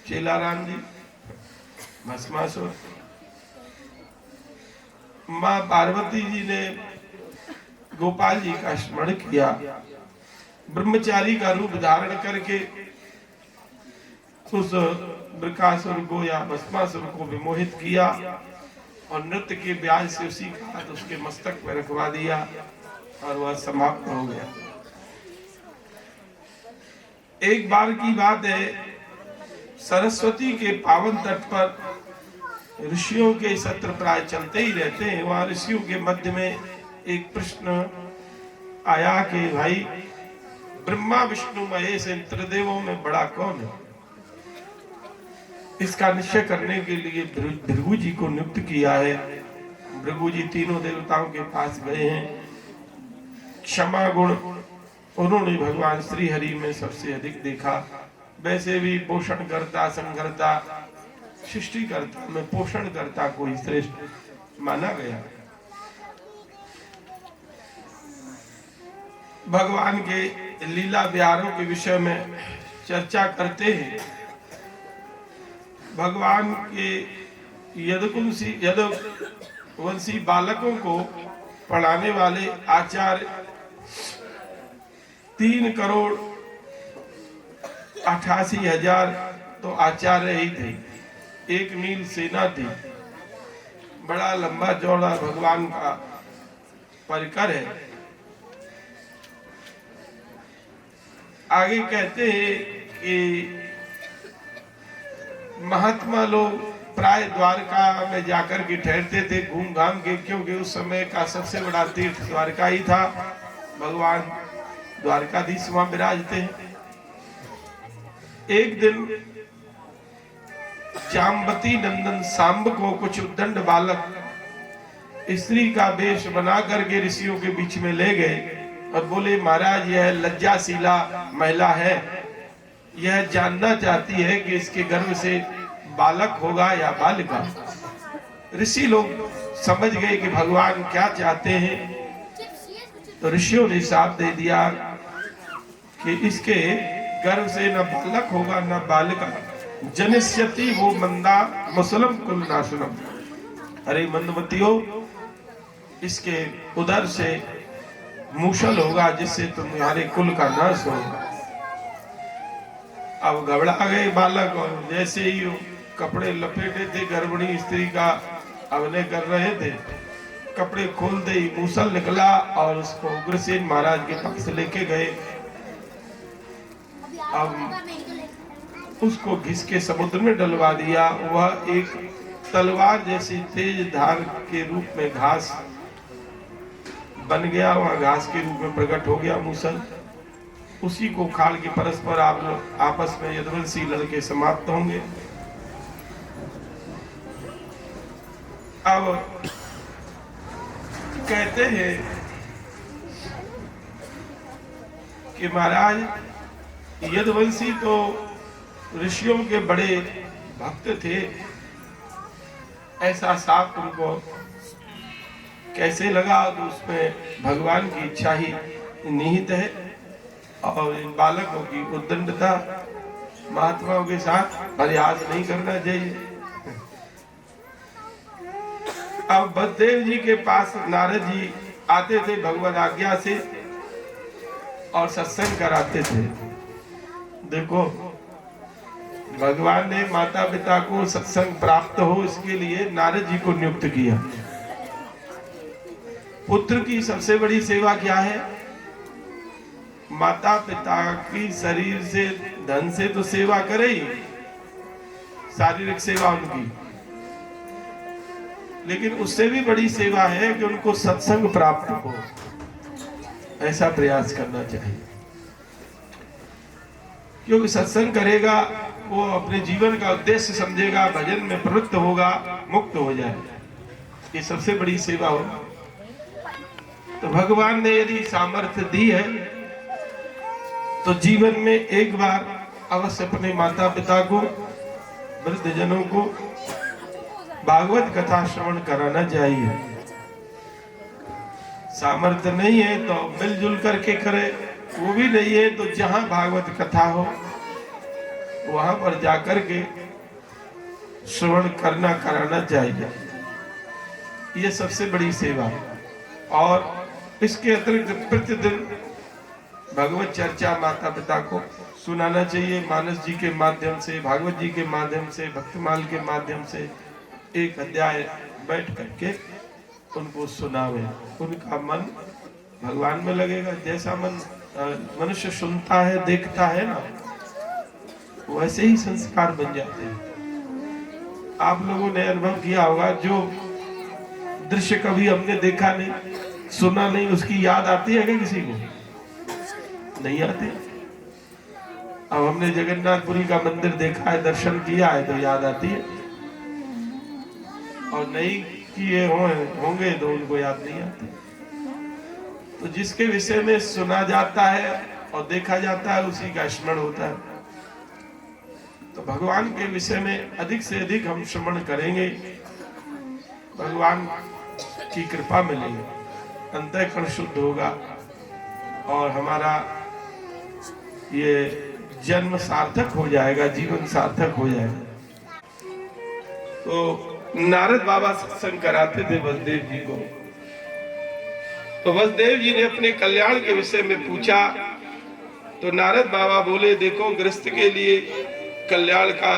चेला राम जी, भस्मासुर। मां पार्वती जी ने गोपाल जी का स्मरण किया, ब्रह्मचारी का रूप धारण करके उस वृकासुर को या भस्मासुर को विमोहित किया और नृत्य के ब्याज से उसी का हाथ उसके मस्तक पर रखवा दिया और वह समाप्त हो गया। एक बार की बात है, सरस्वती के पावन तट पर ऋषियों के सत्र प्राय चलते ही रहते हैं। वहां ऋषियों के मध्य में एक प्रश्न आया कि भाई ब्रह्मा विष्णु महेश इन त्रिदेवों में बड़ा कौन है। इसका निश्चय करने के लिए भृगु जी को नियुक्त किया है। भृगु जी तीनों देवताओं के पास गए हैं। क्षमा गुण उन्होंने भगवान श्री हरि में सबसे अधिक देखा। वैसे भी पोषण करता, संघर्ता, सृष्टि करता में पोषण करता कोई श्रेष्ठ माना गया। भगवान के लीला विहारों के विषय में चर्चा करते हैं। भगवान के यदुवंशी बालकों को पढ़ाने वाले आचार्य 3,88,000 तो आचार्य ही थे। एक नील सेना थी। बड़ा लंबा चौड़ा भगवान का परिकर है। आगे कहते हैं कि महात्मा लोग प्राय द्वारका में जाकर के ठहरते थे घूम घाम के, क्योंकि उस समय का सबसे बड़ा तीर्थ द्वारका ही था। भगवान द्वारकाधीश वहां विराजते हैं। एक दिन जाम्बती नंदन सांब को कुछ उद्दंड बालक स्त्री का वेश बना करके ऋषियों के बीच में ले गए और बोले, महाराज यह लज्जाशीला महिला है, यह जानना चाहती है कि इसके गर्भ से बालक होगा या बालिका। ऋषि लोग समझ गए कि भगवान क्या चाहते हैं। तो ऋषियों ने साफ दे दिया कि इसके गर्भ से न बालक होगा न बालिका। जनिष्यति वो मंदा मुसलम कुल नाशनम। अरे मंदमतियों, इसके उदर से मूसल होगा जिससे तुम्हारे कुल का नाश होगा। अब घबरा गए बालक, और जैसे ही कपड़े लपेटे थे गर्भिणी स्त्री का अभिनय कर रहे थे, कपड़े खोलते ही मूसल निकला और उसको उग्रसेन महाराज के पास लेके गए। अब उसको घिस के समुद्र में डलवा दिया। वह एक तलवार जैसी तेज धार के रूप में घास बन गया, वह घास के रूप में प्रकट हो गया मूसल। उसी को खाल के परस्पर आपस में यदुवंशी लड़के समाप्त होंगे। अब कहते हैं कि महाराज यदुवंशी तो ऋषियों के बड़े भक्त थे, ऐसा साफ उनको कैसे लगा, तो उसमें भगवान की इच्छा ही निहित है। और इन बालकों की उद्दंडता महात्माओं के साथ प्रयास नहीं करना चाहिए। अब बलदेव जी के पास नारद जी आते थे भगवत आज्ञा से और सत्संग कराते थे। देखो, भगवान ने माता पिता को सत्संग प्राप्त हो इसके लिए नारद जी को नियुक्त किया। पुत्र की सबसे बड़ी सेवा क्या है? माता पिता की शरीर से धन से तो सेवा करे ही, शारीरिक सेवा उनकी, लेकिन उससे भी बड़ी सेवा है कि उनको सत्संग प्राप्त हो, ऐसा प्रयास करना चाहिए। क्योंकि सत्संग करेगा वो अपने जीवन का उद्देश्य समझेगा, भजन में प्रवृत्त होगा, मुक्त हो जाएगा। ये सबसे बड़ी सेवा हो। तो भगवान ने यदि सामर्थ्य दी है तो जीवन में एक बार अवश्य अपने माता पिता को, वृद्धजनों को भागवत कथा श्रवण कराना चाहिए। सामर्थ्य नहीं है तो मिलजुल करके करे, वो भी नहीं है तो जहां भागवत कथा हो वहां पर जाकर के श्रवण करना कराना चाहिए। ये सबसे बड़ी सेवा है। और इसके अतिरिक्त प्रतिदिन भगवत चर्चा माता पिता को सुनाना चाहिए। मानस जी के माध्यम से, भागवत जी के माध्यम से, भक्तमाल के माध्यम से एक अध्याय बैठ करके उनको सुनावे। उनका मन भगवान में लगेगा। जैसा मन मनुष्य सुनता है, देखता है ना, वैसे ही संस्कार बन जाते हैं। आप लोगों ने अनुभव किया होगा, जो दृश्य कभी हमने देखा नहीं, सुना नहीं, उसकी याद आती है क्या किसी को? नहीं आती। अब हमने जगन्नाथपुरी का मंदिर देखा है, दर्शन किया है तो याद आती है, और नहीं किए होंगे तो उनको याद नहीं आती। तो जिसके विषय में सुना जाता है और देखा जाता है उसी का स्मरण होता है। तो भगवान के विषय में अधिक से अधिक हम श्रवण करेंगे, भगवान की कृपा मिलेगी, अंतःकरण शुद्ध होगा और हमारा ये जन्म सार्थक हो जाएगा, जीवन सार्थक हो जाएगा। तो नारद बाबा सत्संग कराते थे वसुदेव जी को। तो वसुदेव जी ने अपने कल्याण के विषय में पूछा तो नारद बाबा बोले, देखो, गृहस्थ के लिए कल्याण का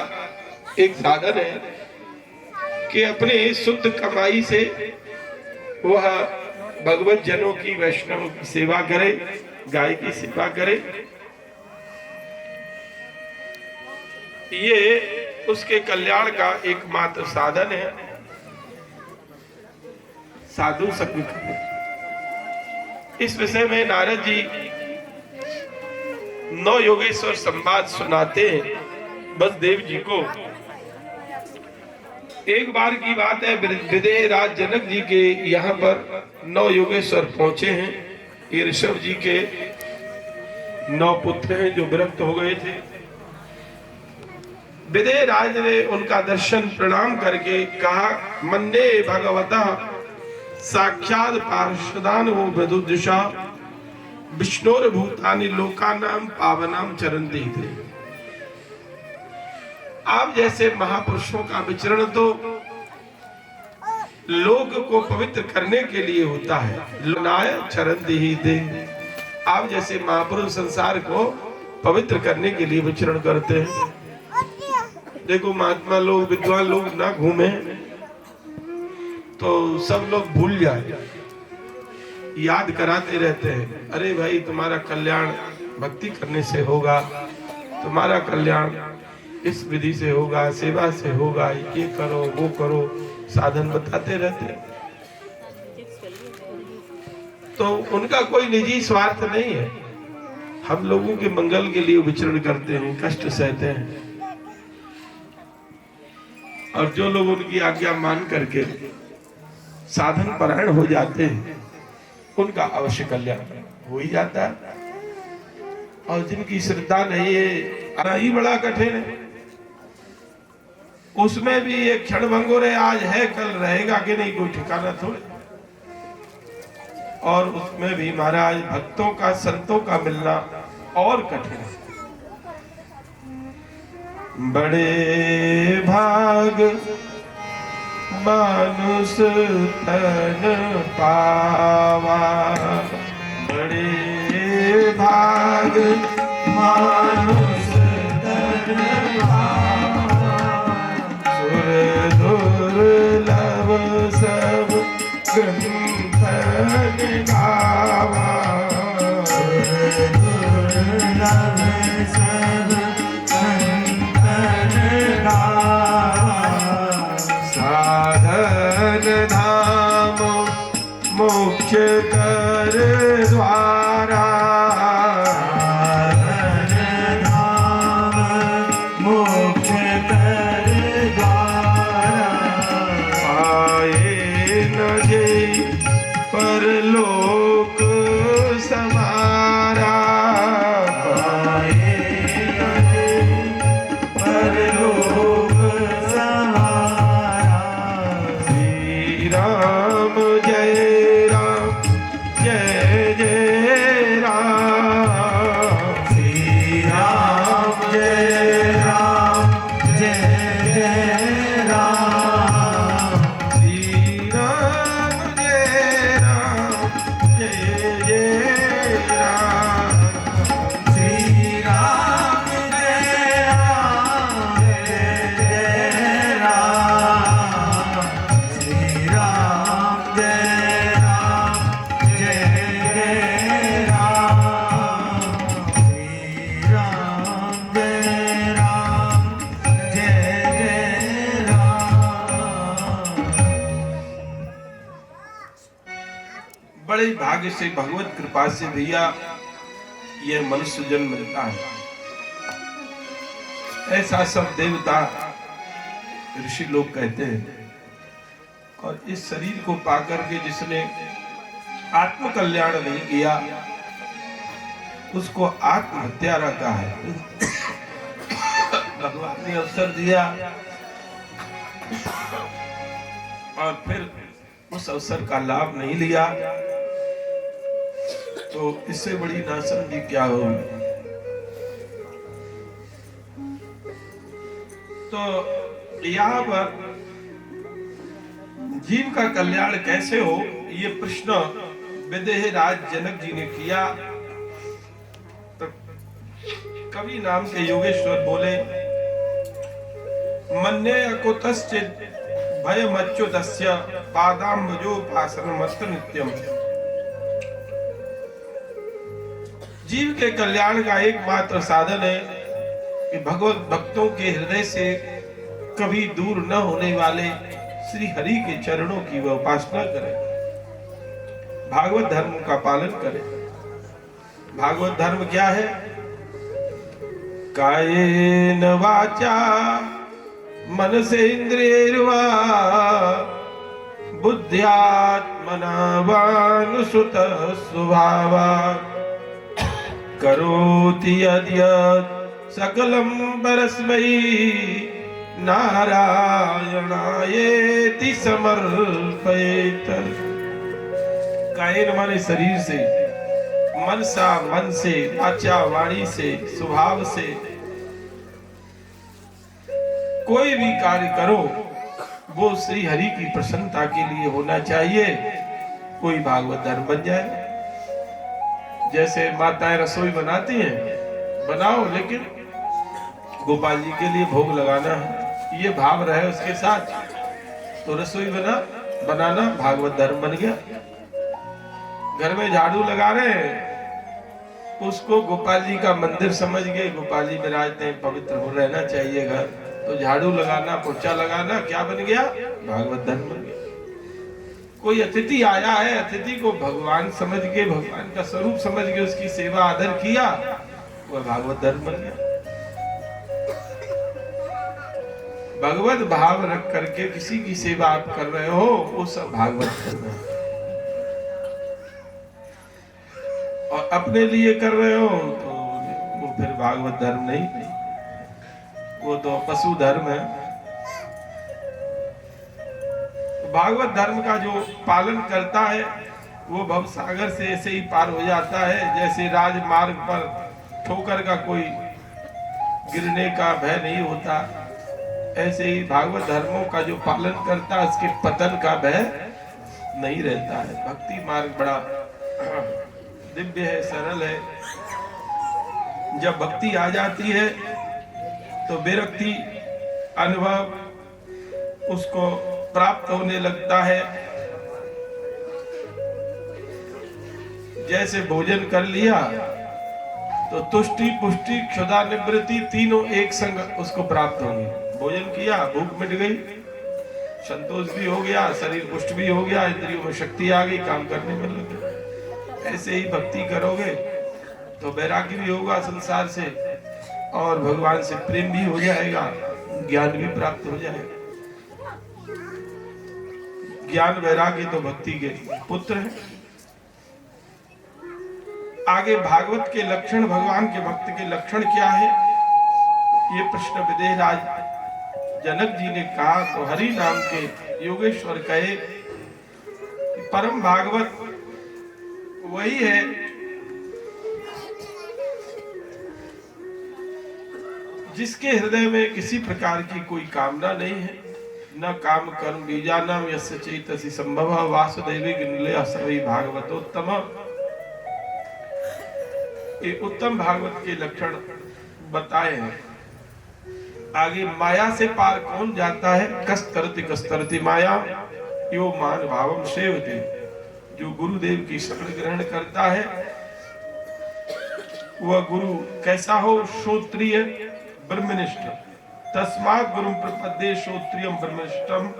एक साधन है कि अपने शुद्ध कमाई से वह भगवत जनों की, वैष्णव की सेवा करे, गाय की सेवा करे। ये उसके कल्याण का एकमात्र साधन है। साधु संग। इस विषय में नारद जी 9 योगेश्वर संवाद सुनाते हैं वसुदेव जी को। एक बार की बात है, विदेह राज जनक जी के यहाँ पर 9 योगेश्वर पहुंचे हैं। ये ऋषभ जी के 9 पुत्र हैं जो विरक्त हो गए थे। विदेह राज ने उनका दर्शन प्रणाम करके कहा, मन्ने भगवता साक्षात पार्षदान वो विदुद्दिशा विष्णुर भूतानि लोकानाम पावनाम चरन्ति थे। आप जैसे महापुरुषों का विचरण तो लोक को पवित्र करने के लिए होता है, लोनाय चरन्ति ही थे। आप जैसे महापुरुष संसार को पवित्र करने के लिए विचरण करते हैं। देखो, महात्मा लोग, विद्वान लोग ना घूमे तो सब लोग भूल जाए, याद कराते रहते हैं, अरे भाई तुम्हारा कल्याण भक्ति करने से होगा, तुम्हारा कल्याण इस विधि से होगा, सेवा से होगा, ये करो वो करो, साधन बताते रहते हैं। तो उनका कोई निजी स्वार्थ नहीं है, हम लोगों के मंगल के लिए विचरण करते हैं, कष्ट सहते हैं। और जो लोग उनकी आज्ञा मान करके साधन परायण हो जाते हैं उनका अवश्य कल्याण हो ही जाता है। और जिनकी श्रद्धा नहीं है, आना ही बड़ा कठिन है। उसमें भी एक क्षण भंगुर है, आज है कल रहेगा कि नहीं, कोई ठिकाना थोड़े। और उसमें भी महाराज भक्तों का, संतों का मिलना और कठिन है। बड़े भाग मानुष तन पावा, बड़े भाग मानुष तन पावा, सुर दुर्लभ सब गंतन गावा, दुर्लभ सब गंतन गावा, साधन धाम मोक्ष कर द्वारा, साधन धाम मोक्ष कर द्वारा, पाए न जे परलोक समारा, पाए न जे परलोक समारा, श्री राम जय राम जय जय राम, श्री राम जय राम जय जय राम, श्री राम जय राम जय जय राम, श्री राम जय राम जय जय राम, श्री राम जय राम जय जय राम, श्री राम जय राम जय जय राम। बड़े भाग्य से, भगवत कृपा से भैया ये मनुष्य जन्म मिलता है। ऐसा सब देवता ऋषि लोग कहते हैं। और इस शरीर को पाकर के जिसने आत्म कल्याण नहीं किया उसको आत्महत्यारा कहा है। भगवान ने अवसर दिया और फिर उस अवसर का लाभ नहीं लिया तो इससे बड़ी नासमझी क्या होगी। तो यहाँ पर जीव का कल्याण कैसे हो, ये प्रश्न विदेह राज जनक जी ने किया। तो कवि नाम के योगेश्वर बोले, मन्ये अकुतश्चित् भयमच्युतस्य पादाम्बुजोपासनमस्तु नित्यम्। जीव के कल्याण का एकमात्र साधन है कि भगवत भक्तों के हृदय से कभी दूर न होने वाले श्री हरि के चरणों की वह उपासना करे, भागवत धर्म का पालन करे। भागवत धर्म क्या है? कायेन वाचा मनसेन्द्रियैर्वा बुद्ध्यात्मना वानुसुतः स्वभावात् करोति यद्यत् सकलं परस्मै नारायणायेति समर्पयेत। कायेन माने शरीर से, मनसा मन से, वाचा वाणी से, स्वभाव से कोई भी कार्य करो वो श्री हरि की प्रसन्नता के लिए होना चाहिए। कोई भागवत धर्म बन जाए। जैसे माताएं रसोई बनाती हैं, बनाओ लेकिन गोपाल जी के लिए भोग लगाना है, ये भाव रहे उसके साथ, तो रसोई बनाना भागवत धर्म बन गया। घर में झाड़ू लगा रहे हैं, उसको गोपाल जी का मंदिर समझ गए, गोपाल जी विराजते हैं, पवित्र हो रहना चाहिए घर, तो झाड़ू लगाना, पोछा लगाना क्या बन गया? भागवत धर्म बन गया। कोई अतिथि आया है, अतिथि को भगवान समझ के, भगवान का स्वरूप समझ के उसकी सेवा आदर किया, वह भागवत धर्म बन गया। भगवत भाव रख करके किसी की सेवा आप कर रहे हो, वो सब भागवत धर्म है। और अपने लिए कर रहे हो तो वो फिर भागवत धर्म नहीं, वो तो पशु धर्म है। भागवत धर्म का जो पालन करता है वो भव सागर से ऐसे ही पार हो जाता है जैसे राजमार्ग पर ठोकर का कोई गिरने का भय नहीं होता। ऐसे ही भागवत धर्मों का जो पालन करता है उसके पतन का भय नहीं रहता है। भक्ति मार्ग बड़ा दिव्य है, सरल है। जब भक्ति आ जाती है तो विरक्ति अनुभव उसको प्राप्त होने लगता है। जैसे भोजन कर लिया तो तुष्टि पुष्टि क्षुधा निवृत्ति तीनों एक संग उसको प्राप्त होंगे। भोजन किया, भूख मिट गई, संतोष भी हो गया, शरीर पुष्ट भी हो गया, इंद्रियों में शक्ति आ गई, काम करने में लगे। ऐसे ही भक्ति करोगे तो वैराग्य भी होगा संसार से और भगवान से प्रेम भी हो जाएगा, ज्ञान भी प्राप्त हो जाएगा। ज्ञान वैराग्य तो भक्ति के पुत्र है। आगे भागवत के लक्षण, भगवान के भक्त के लक्षण क्या है, ये प्रश्न विदेहराज जनक जी ने कहा तो हरि नाम के योगेश्वर कहे परम भागवत वही है जिसके हृदय में किसी प्रकार की कोई कामना नहीं है, न काम कर्म बीजानाम यस्य चेतसि संभव वासुदेवी गिनले सभी भागवतोत्तम। ये उत्तम भागवत के लक्षण बताए हैं। आगे माया से पार कौन जाता है, कस्तरति माया यो मान भावम सेवते। जो गुरुदेव की शरण ग्रहण करता है वह गुरु कैसा हो, श्रोत्रिय ब्रह्मनिष्ठ। तस्मात् गुरु प्रपद्ये श्रोत्रियम ब्रह्मनिष्ठम।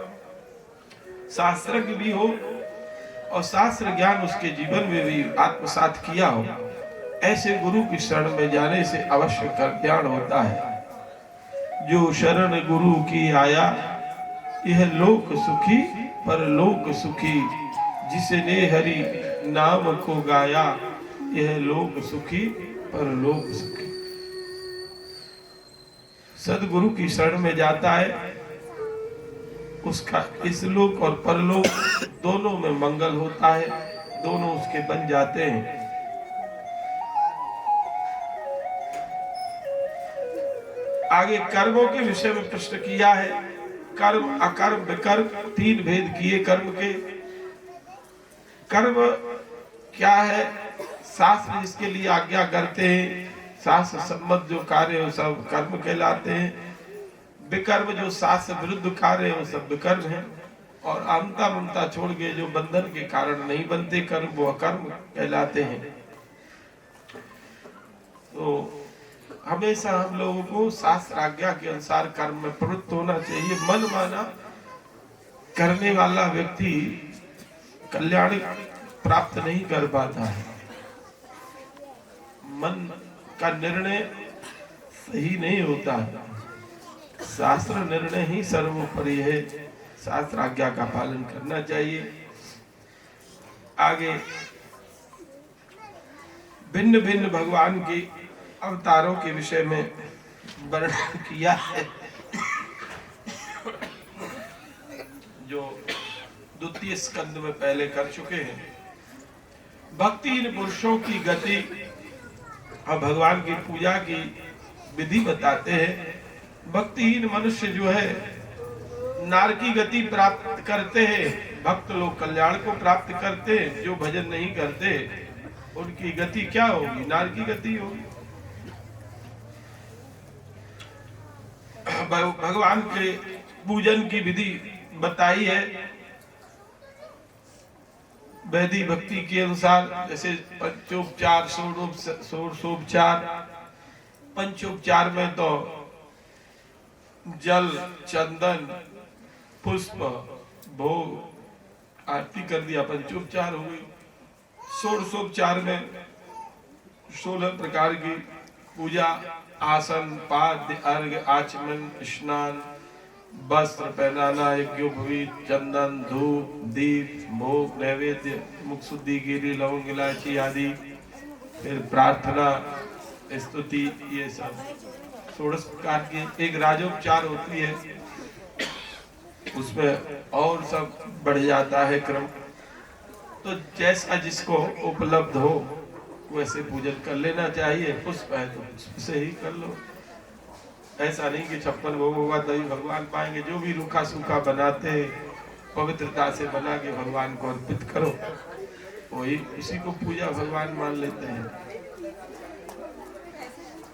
शास्त्रज्ञ भी हो और शास्त्र ज्ञान उसके जीवन में भी आत्मसात किया हो, ऐसे गुरु की शरण में जाने से अवश्य कल्याण होता है। जो शरण गुरु की आया यह लोक सुखी परलोक सुखी। जिसने हरि नाम को गाया यह लोक सुखी परलोक सुखी। सदगुरु की शरण में जाता है उसका इस लोक और परलोक दोनों में मंगल होता है, दोनों उसके बन जाते हैं। आगे कर्मों के विषय में प्रश्न किया है। कर्म अकर्म विकर्म तीन भेद किए कर्म के। कर्म क्या है, शास्त्र जिसके लिए आज्ञा करते हैं, शास्त्र सम्मत जो कार्य हो सब कर्म कहलाते हैं। विकर्म जो शास्त्र विरुद्ध कार्य हो सब विकर्म है। और आमता ममता छोड़ के जो बंधन के कारण नहीं बनते कर्म वो अकर्म कहलाते हैं। तो हमेशा हम लोगों को शास्त्र आज्ञा के अनुसार कर्म में प्रवृत्त होना चाहिए। मन माना करने वाला व्यक्ति कल्याण प्राप्त नहीं कर पाता है। मन का निर्णय सही नहीं होता है। शास्त्र निर्णय ही सर्वोपरि है, शास्त्र आज्ञा का पालन करना चाहिए। आगे भिन्न भिन्न भगवान की अवतारों के विषय में वर्णन किया है जो द्वितीय स्कंद में पहले कर चुके हैं। भक्तिहीन पुरुषों की गति, हम भगवान की पूजा की विधि बताते हैं। भक्तिहीन मनुष्य जो है नार की गति प्राप्त करते हैं, भक्त लोग कल्याण को प्राप्त करते हैं। जो भजन नहीं करते उनकी गति क्या होगी, नार की गति होगी। भगवान के पूजन की विधि बताई है वैदिक भक्ति के अनुसार, जैसे पंचोपचार षोडशोपचार। पंचोपचार में तो जल चंदन पुष्प भोग आरती कर दिया, पंचोपचार हो गई। षोडशोपचार में 16 प्रकार की पूजा, आसन पाद्य अर्घ्य आचमन स्नान वस्त्र पहनाना यज्ञोपवीत चंदन धूप दीप भोग नैवेद्य मुख शुद्धि गिरी लवंग इलायची आदि, फिर प्रार्थना स्तुति, ये सब 16 प्रकार की। एक राजोपचार होती है उसमें और सब बढ़ जाता है क्रम। तो जैसा जिसको उपलब्ध हो वैसे पूजन कर लेना चाहिए। पुष्प है तो पुष्प से ही कर लो। ऐसा नहीं कि 56 भोग होगा तभी भगवान पाएंगे। जो भी रूखा सूखा बनाते पवित्रता से बना के भगवान को अर्पित करो, वही उसी को पूजा भगवान मान लेते हैं।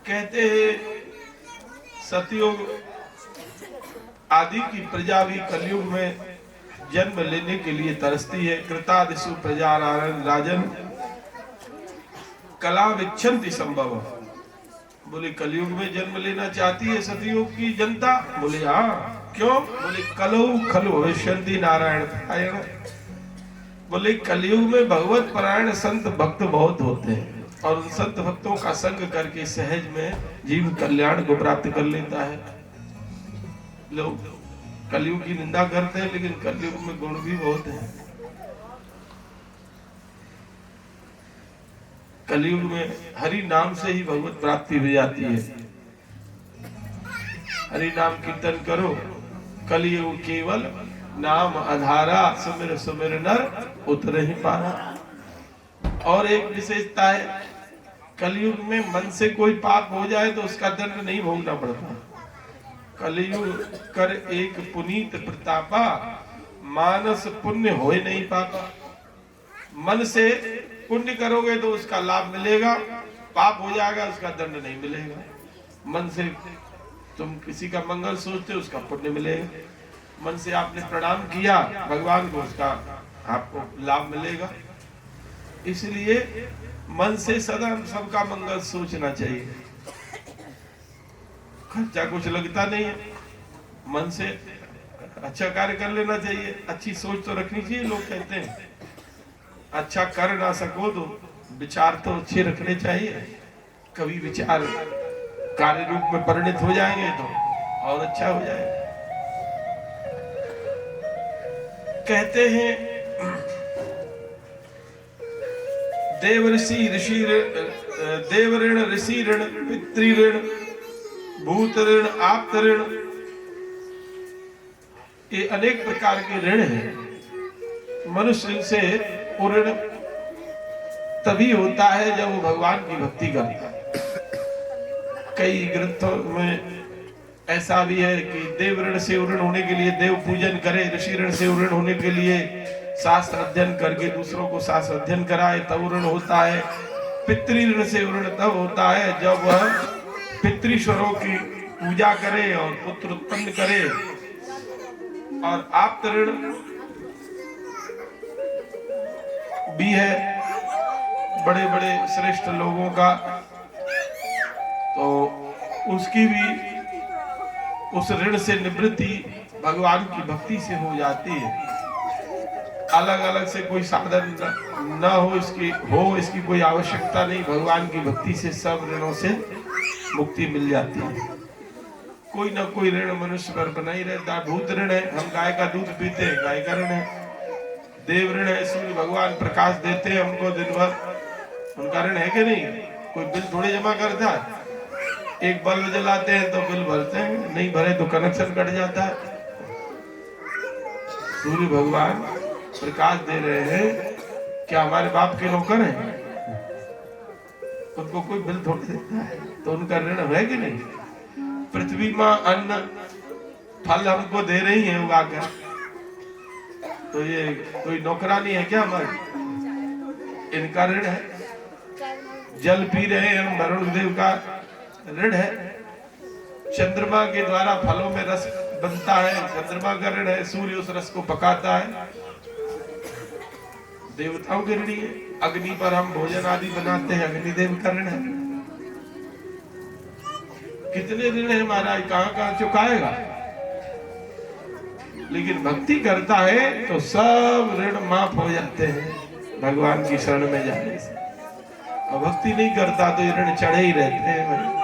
कहते हैं सतयुग आदि की प्रजा भी कलयुग में जन्म लेने के लिए तरसती है। कृतादिषु प्रजा राजन कला विच्छन्ति संभव। बोले कलयुग में जन्म लेना चाहती है सतयुग की जनता? बोले हाँ। क्यों? बोले कलौ खलु भविष्यन्ति नारायण परायण। बोले कलयुग में भगवत परायण संत भक्त बहुत होते हैं और उन संत भक्तों का संग करके सहज में जीव कल्याण को प्राप्त कर लेता है। लोग कलयुग की निंदा करते हैं लेकिन कलयुग में गुण भी बहुत है। कलयुग में हरि नाम से ही भगवत प्राप्ति हो जाती है। हरि नाम कीर्तन करो। कलयुग केवल नाम आधारा, सुमिर सुमिर नर उतर ही पारा। और एक विशेषता है, कलयुग में मन से कोई पाप हो जाए तो उसका दंड नहीं भोगना पड़ता। कलयुग कर एक पुनीत प्रतापा, मानस पुण्य होए नहीं पापा। मन से पुण्य करोगे तो उसका लाभ मिलेगा, पाप हो जाएगा उसका दंड नहीं मिलेगा। मन से तुम किसी का मंगल सोचते हो उसका पुण्य मिलेगा। मन से आपने प्रणाम किया भगवान को, उसका आपको लाभ मिलेगा। इसलिए मन से सदा सबका मंगल सोचना चाहिए। खर्चा कुछ लगता नहीं है, मन से अच्छा कार्य कर लेना चाहिए। अच्छी सोच तो रखनी चाहिए। लोग कहते हैं अच्छा कर ना सको तो विचार तो अच्छे रखने चाहिए। कभी विचार कार्य रूप में परिणत हो जाएंगे तो और अच्छा हो जाएगा। कहते हैं देव ऋषि देव ऋण, ऋषि ऋण, पितृ ऋण, भूत ऋण, आप्त ऋण, ये अनेक प्रकार के ऋण हैं। मनुष्य से ऋण तभी होता है जब वो भगवान की भक्ति करता है। कई ग्रंथों में ऐसा भी है कि देव ऋण से ऋण होने के लिए देव पूजन करे, ऋषि ऋण से ऋण होने के लिए शास्त्र अध्ययन करके दूसरों को शास्त्र अध्ययन कराए तब ऋण होता है। पितृ ऋण से ऋण तब होता है जब वह पितृश्वरों की पूजा करे और पुत्र उत्पन्न करे। और आप्त ऋण भी है बड़े बड़े श्रेष्ठ लोगों का, तो उसकी भी उस ऋण से निवृत्ति भगवान की भक्ति से हो जाती है। अलग अलग से कोई साधन न हो, इसकी कोई आवश्यकता नहीं। भगवान की भक्ति से सब ऋणों से मुक्ति मिल जाती है। कोई ना कोई ऋण मनुष्य पर बना ही रहता है। भूत ऋण है, हम गाय का दूध पीते हैं, गाय का ऋण है। देव ऋण है, सूर्य भगवान प्रकाश देते हैं हमको दिन भर, उनका ऋण है कि नहीं? कोई बिल थोड़े जमा करता है। एक बल्ब जलाते हैं तो बिल भरते हैं, नहीं भरे तो कनेक्शन कट जाता है। सूर्य भगवान प्रकाश दे रहे हैं, क्या हमारे बाप के नौकर हैं? उनको कोई बिल थोड़ी देता है, तो उनका ऋण है कि नहीं? पृथ्वी मां अन्न फल हमको दे रही है उगाकर, तो ये कोई नौकरानी है क्या हमारी? इनका ऋण है। जल पी रहे हैं हम, वरुण देव का ऋण है। चंद्रमा के द्वारा फलों में रस बनता है, चंद्रमा का ऋण है। सूर्य उस रस को पकाता है, देवताओं के ऋणी है। अग्नि पर हम भोजन आदि बनाते हैं, अग्निदेव का ऋण है। कितने ऋण है महाराज, कहां कहां चुकाएगा? लेकिन भक्ति करता है तो सब ऋण माफ हो जाते हैं भगवान की शरण में जाने से। और भक्ति नहीं करता तो ये ऋण चढ़े ही रहते हैं भाई।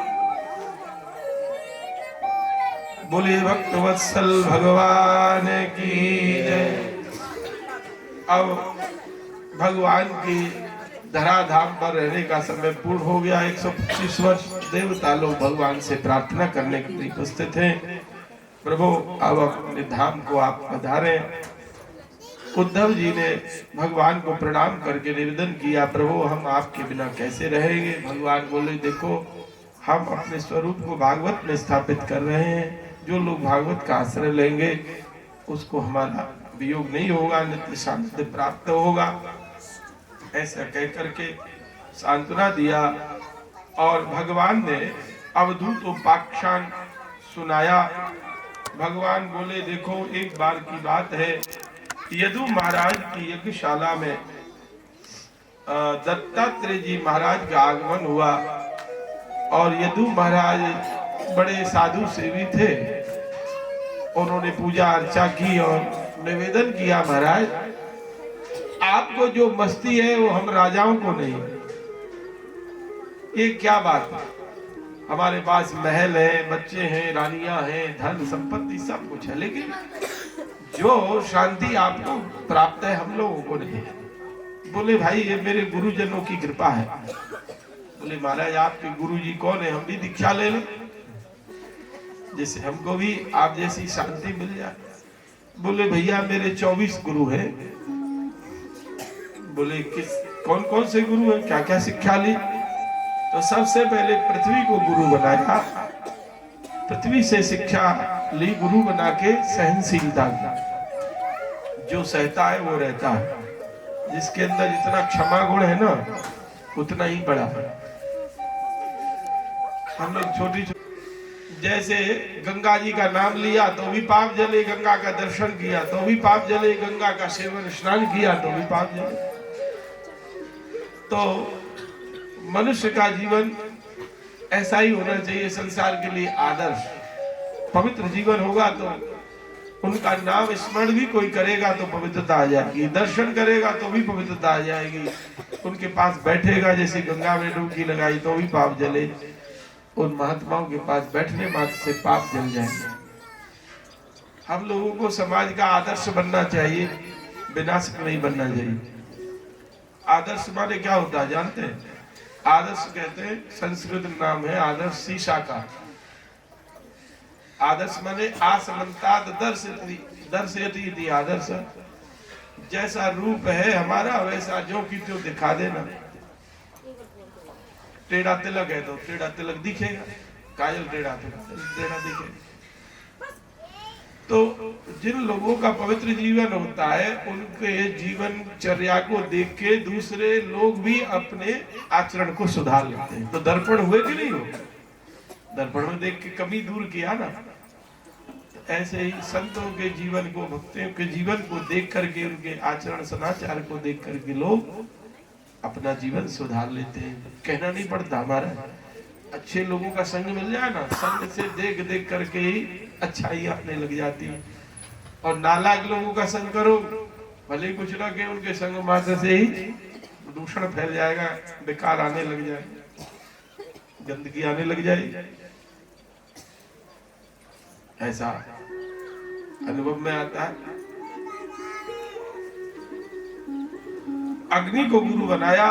बोले भक्त वत्सल भगवान की जय। अब भगवान की धराधाम पर रहने का समय पूर्ण हो गया। 125 वर्ष देवता लोग भगवान से प्रार्थना करने के लिए उपस्थित हैं। प्रभु अब अपने धाम को आप पधारें। उद्धव जी ने भगवान को प्रणाम करके निवेदन किया, प्रभु हम आपके बिना कैसे रहेंगे। भगवान बोले देखो हम अपने स्वरूप को भागवत में स्थापित कर रहे हैं, जो लोग भागवत का आश्रय लेंगे उसको हमारा वियोग नहीं होगा, नित्य शांति प्राप्त होगा। ऐसा कह करके सांत्वना दिया और भगवान ने अवधूत उपाख्यान सुनाया। भगवान बोले देखो एक बार की बात है, यदु महाराज की यज्ञशाला में दत्तात्रेय जी महाराज का आगमन हुआ और यदु महाराज बड़े साधु सेवी थे। उन्होंने पूजा अर्चा की और निवेदन किया, महाराज आपको जो मस्ती है वो हम राजाओं को नहीं। ये क्या बात है, हमारे पास महल है, बच्चे हैं, रानियां हैं, धन संपत्ति सब कुछ है, लेकिन जो शांति आपको प्राप्त है हम लोगों को नहीं है। बोले भाई ये मेरे गुरुजनों की कृपा है। बोले महाराज आपके गुरुजी कौन है, हम भी दीक्षा ले लें, जैसे हमको भी आप जैसी शांति मिल जाए। बोले भैया मेरे 24 गुरु हैं। बोले किस कौन कौन से गुरु हैं, क्या क्या शिक्षा ली। तो सबसे पहले पृथ्वी को गुरु बनाया, पृथ्वी से शिक्षा ली गुरु बना के सहनशीलता की। जो सहता है वो रहता है, जिसके अंदर जितना क्षमा गुण है ना उतना ही बड़ा है। हम लोग छोटी जैसे गंगा जी का नाम लिया तो भी पाप जले, गंगा का दर्शन किया तो भी पाप जले, गंगा का सेवन स्नान किया तो भी पाप जले। तो मनुष्य का जीवन ऐसा ही होना चाहिए, संसार के लिए आदर्श पवित्र जीवन होगा तो उनका नाम स्मरण भी कोई करेगा तो पवित्रता आ जाएगी, दर्शन करेगा तो भी पवित्रता आ जाएगी, उनके पास बैठेगा जैसे गंगा में डुबकी लगाई तो भी पाप जले, उन महात्माओं के पास बैठने मात्र से पाप जल जाएंगे। हम लोगों को समाज का आदर्श बनना चाहिए, विनाशक नहीं बनना चाहिए। आदर्श माने क्या होता है जानते हैं? आदर्श कहते हैं, संस्कृत नाम है आदर्श शीशा का। आदर्श माने आसमंतात दर्शयति आदर्श, जैसा रूप है हमारा वैसा जो की त्यों दिखा देना। टेढ़ा तिलक है तो टेढ़ा तिलक दिखेगा, काजल टेढ़ा दिखेगा। तो जिन लोगों का पवित्र जीवन होता है उनके जीवन चर्या को देख के दूसरे लोग भी अपने आचरण को सुधार लेते हैं। तो दर्पण हुए कि नहीं हो? दर्पण में देख के कमी दूर किया ना। तो ऐसे ही संतों के जीवन को, भक्तों के जीवन को देख करके, उनके आचरण सदाचार को देख करके लोग अपना जीवन सुधार लेते हैं। कहना नहीं पड़ता, हमारा अच्छे लोगों का संग मिल जाए ना, संग से देख देख करके ही अच्छाई आने लग जाती है। और नालायक लोगों का संग करो, भले ही कुछ ना के उनके संग मात्र से ही दूषण फैल जाएगा, बेकार आने लग जाएगा, गंदगी आने लग जाएगी। ऐसा अनुभव में आता है। अग्नि को गुरु बनाया,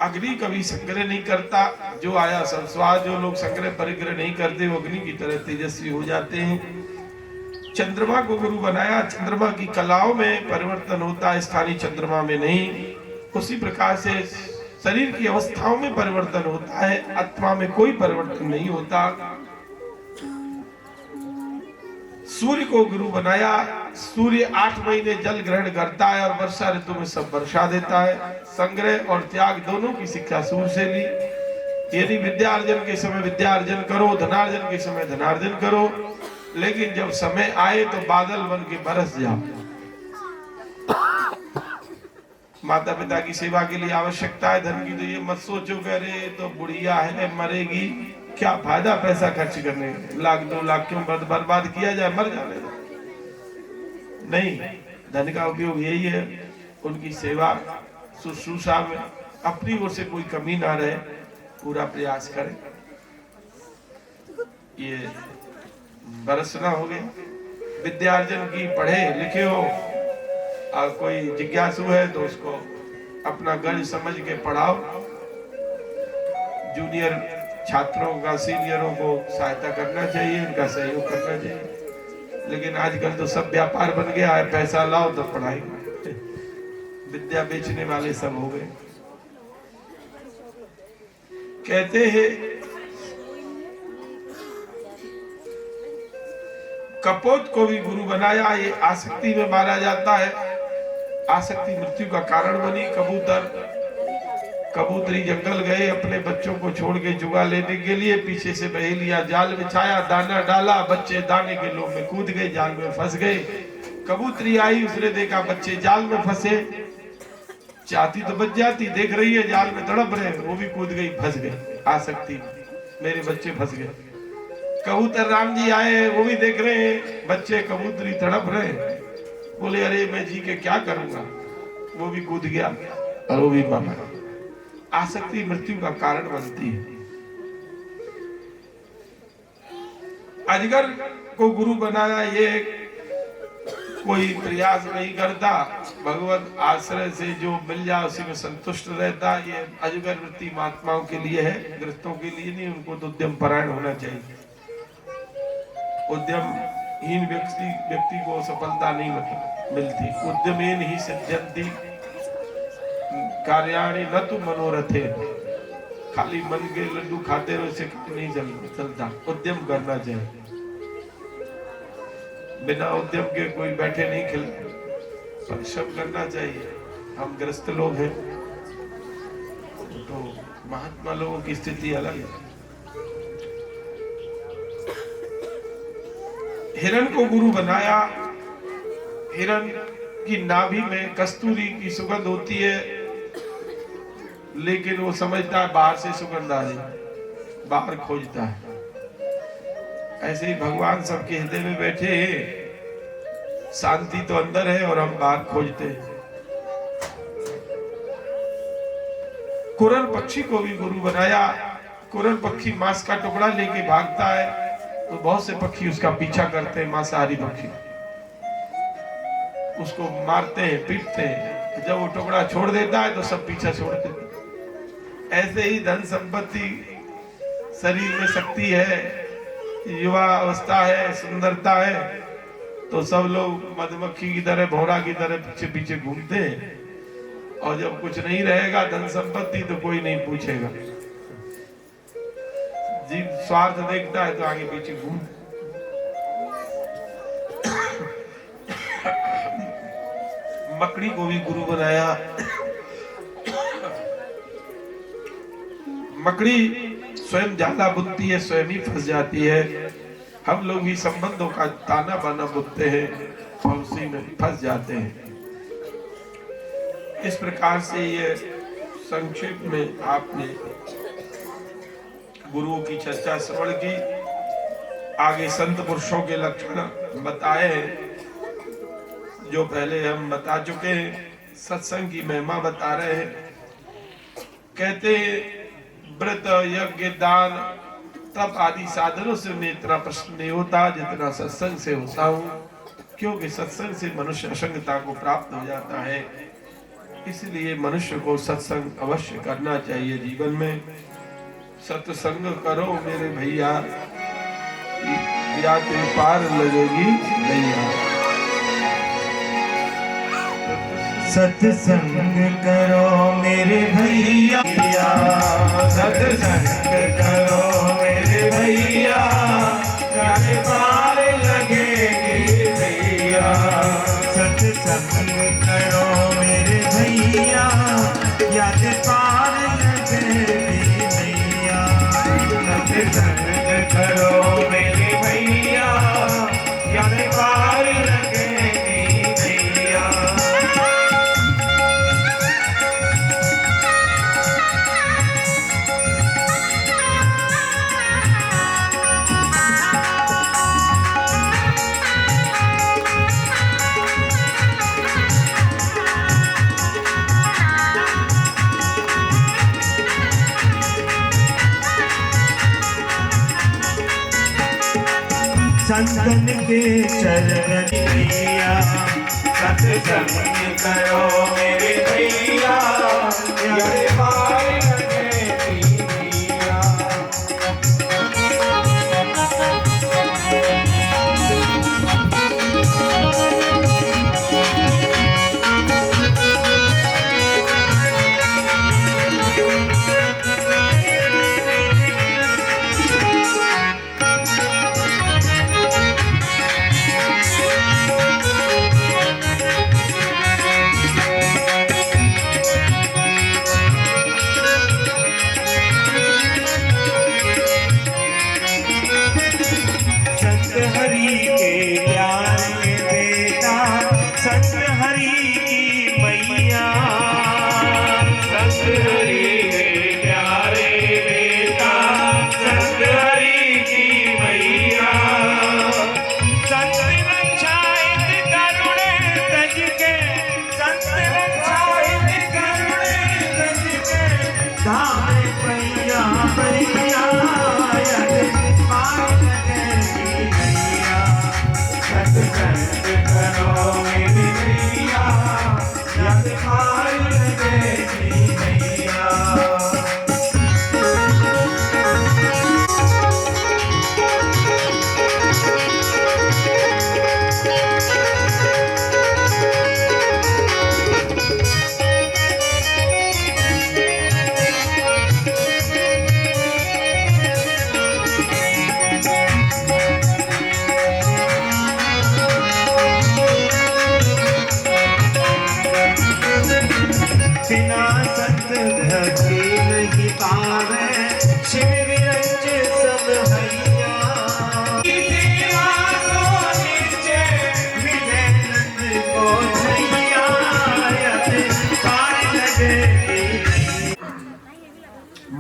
अग्नि कभी संग्रह नहीं करता, जो आया सब स्वाद। जो लोग संग्रह परिग्रह नहीं करते वो अग्नि की तरह तेजस्वी हो जाते हैं। चंद्रमा को गुरु बनाया, चंद्रमा की कलाओं में परिवर्तन होता है, स्थानीय चंद्रमा में नहीं। उसी प्रकार से शरीर की अवस्थाओं में परिवर्तन होता है, आत्मा में कोई परिवर्तन नहीं होता। सूर्य को गुरु बनाया, सूर्य 8 महीने जल ग्रहण करता है और वर्षा ऋतु में सब वर्षा देता है। संग्रह और त्याग दोनों की शिक्षा सूर्य से ली। यदि विद्यार्जन के समय विद्यार्जन करो, धनार्जन के समय धनार्जन करो, लेकिन जब समय आए तो बादल बन के बरस जाओ। माता पिता की सेवा के लिए आवश्यकता है धन की, तो ये मत सोचो कि अरे तो बुढ़िया है मरेगी, क्या फायदा पैसा खर्च करने, 1 लाख 2 लाख क्यों बर्बाद किया जाए, मर जाने दो। नहीं, धन का उपयोग यही है, उनकी सेवा शुश्रूषा में अपनी ओर से कोई कमी ना रहे, पूरा प्रयास करें। ये बरसना हो गया। विद्यार्जन की, पढ़े लिखे हो और कोई जिज्ञासु है तो उसको अपना गढ़ समझ के पढ़ाओ। जूनियर छात्रों का, सीनियरों को सहायता करना चाहिए, उनका सहयोग करना चाहिए। लेकिन आजकल तो सब व्यापार बन गया है, पैसा लाओ तो पढ़ाई। विद्या बेचने वाले सब हो गए। कहते हैं कपोत को भी गुरु बनाया। ये आसक्ति में मारा जाता है। आसक्ति मृत्यु का कारण बनी। कबूतरी जंगल गए, अपने बच्चों को छोड़ के जुआ लेने के लिए। पीछे से बहेलिया जाल बिछाया, दाना डाला, बच्चे दाने के लोभ में कूद गए, जाल में फंस गए। कबूतरी आई, उसने देखा बच्चे जाल में फंसे, चाहती तो बच जाती, देख रही है जाल में तड़प रहे, वो भी कूद गई, फंस गई आसक्ति, मेरे बच्चे फंस गए। कबूतर राम जी आए, वो भी देख रहे हैं बच्चे कबूतरी तड़प रहे, बोले अरे मैं जी के क्या करूंगा, वो भी कूद गया और वो भी मर गया। आसक्ति मृत्यु का कारण बनती है। अजगर को गुरु बनाया, ये कोई प्रयास नहीं करता, भगवत आश्रय से जो मिल जाए उसी में संतुष्ट रहता। ये अजगर वृत्ति महात्माओं के लिए है, गृहस्थों के लिए नहीं। उनको तो उद्यम परायण होना चाहिए। उद्यमहीन व्यक्ति को सफलता नहीं मिलती। उद्यमेन ही सिद्ध्यन्ति कार्याणि न तु मनोरथे। खाली मन के लड्डू खाते रहो, इससे नहीं चलता। उद्यम करना चाहिए। बिना उद्यम के कोई बैठे नहीं खिल, परिश्रम करना चाहिए। हम ग्रस्त लोग हैं, तो महात्मा लोगों की स्थिति अलग है। हिरण को गुरु बनाया। हिरण की नाभि में कस्तूरी की सुगंध होती है, लेकिन वो समझता है बाहर से सुगंध आ रही, बाहर खोजता है। ऐसे ही भगवान सबके हृदय में बैठे हैं, शांति तो अंदर है और हम बाहर खोजते हैं। कुरल पक्षी को भी गुरु बनाया। कुरल पक्षी मांस का टुकड़ा लेके भागता है, तो बहुत से पक्षी उसका पीछा करते हैं, मांसाहारी पक्षी उसको मारते हैं, पीटते हैं। जब वो टुकड़ा छोड़ देता है तो सब पीछा छोड़ देते हैं। ऐसे ही धन संपत्ति, शरीर में शक्ति है, युवा अवस्था है, सुंदरता है, तो सब लोग मधुमक्खी की तरह, भौरा की तरह पीछे पीछे घूमते हैं। और जब कुछ नहीं रहेगा धन संपत्ति, तो कोई नहीं पूछेगा। जीव स्वार्थ देखता है तो आगे पीछे घूम। मकड़ी को भी गुरु बनाया। मकड़ी स्वयं ज्यादा बुनती है, स्वयं ही फंस जाती है। हम लोग भी संबंधों का ताना बाना बुनते हैं और उसी में फंस जाते हैं। इस प्रकार से ये संक्षेप में आपने गुरुओं की चर्चा श्रवण की। आगे संत पुरुषों के लक्षण बताए हैं, जो पहले हम बता चुके हैं। सत्संग की महिमा बता रहे हैं। कहते व्रत, यज्ञ, दान, तप आदि साधनों से उन्हें इतना प्रश्न नहीं होता जितना सत्संग से होता हूँ, क्योंकि सत्संग से मनुष्य असंगता को प्राप्त हो जाता है। इसलिए मनुष्य को सत्संग अवश्य करना चाहिए जीवन में। सत्संग करो मेरे भैया, या तेरे पार लगेगी नैया। सत्संग करो मेरे भैया, सत्संग करो मेरे भैया, तेरे पार लगेगी नैया। सत्संग करो मेरे भैया, या तेरे पार लगेगी नैया। सत्संग करो मेरे भैया, या तेरे पार लगेगी नैया। संतन के चरण भैया, सत्संग करो मेरे भैया, तेरे पार लगेगी नैया। खाई लगे की नैया। बिना संत भक्ति नहीं पावे, शिव विरंज सब हैया। सेवा को नीचे मिले नंद को छैया, यत पार लगे।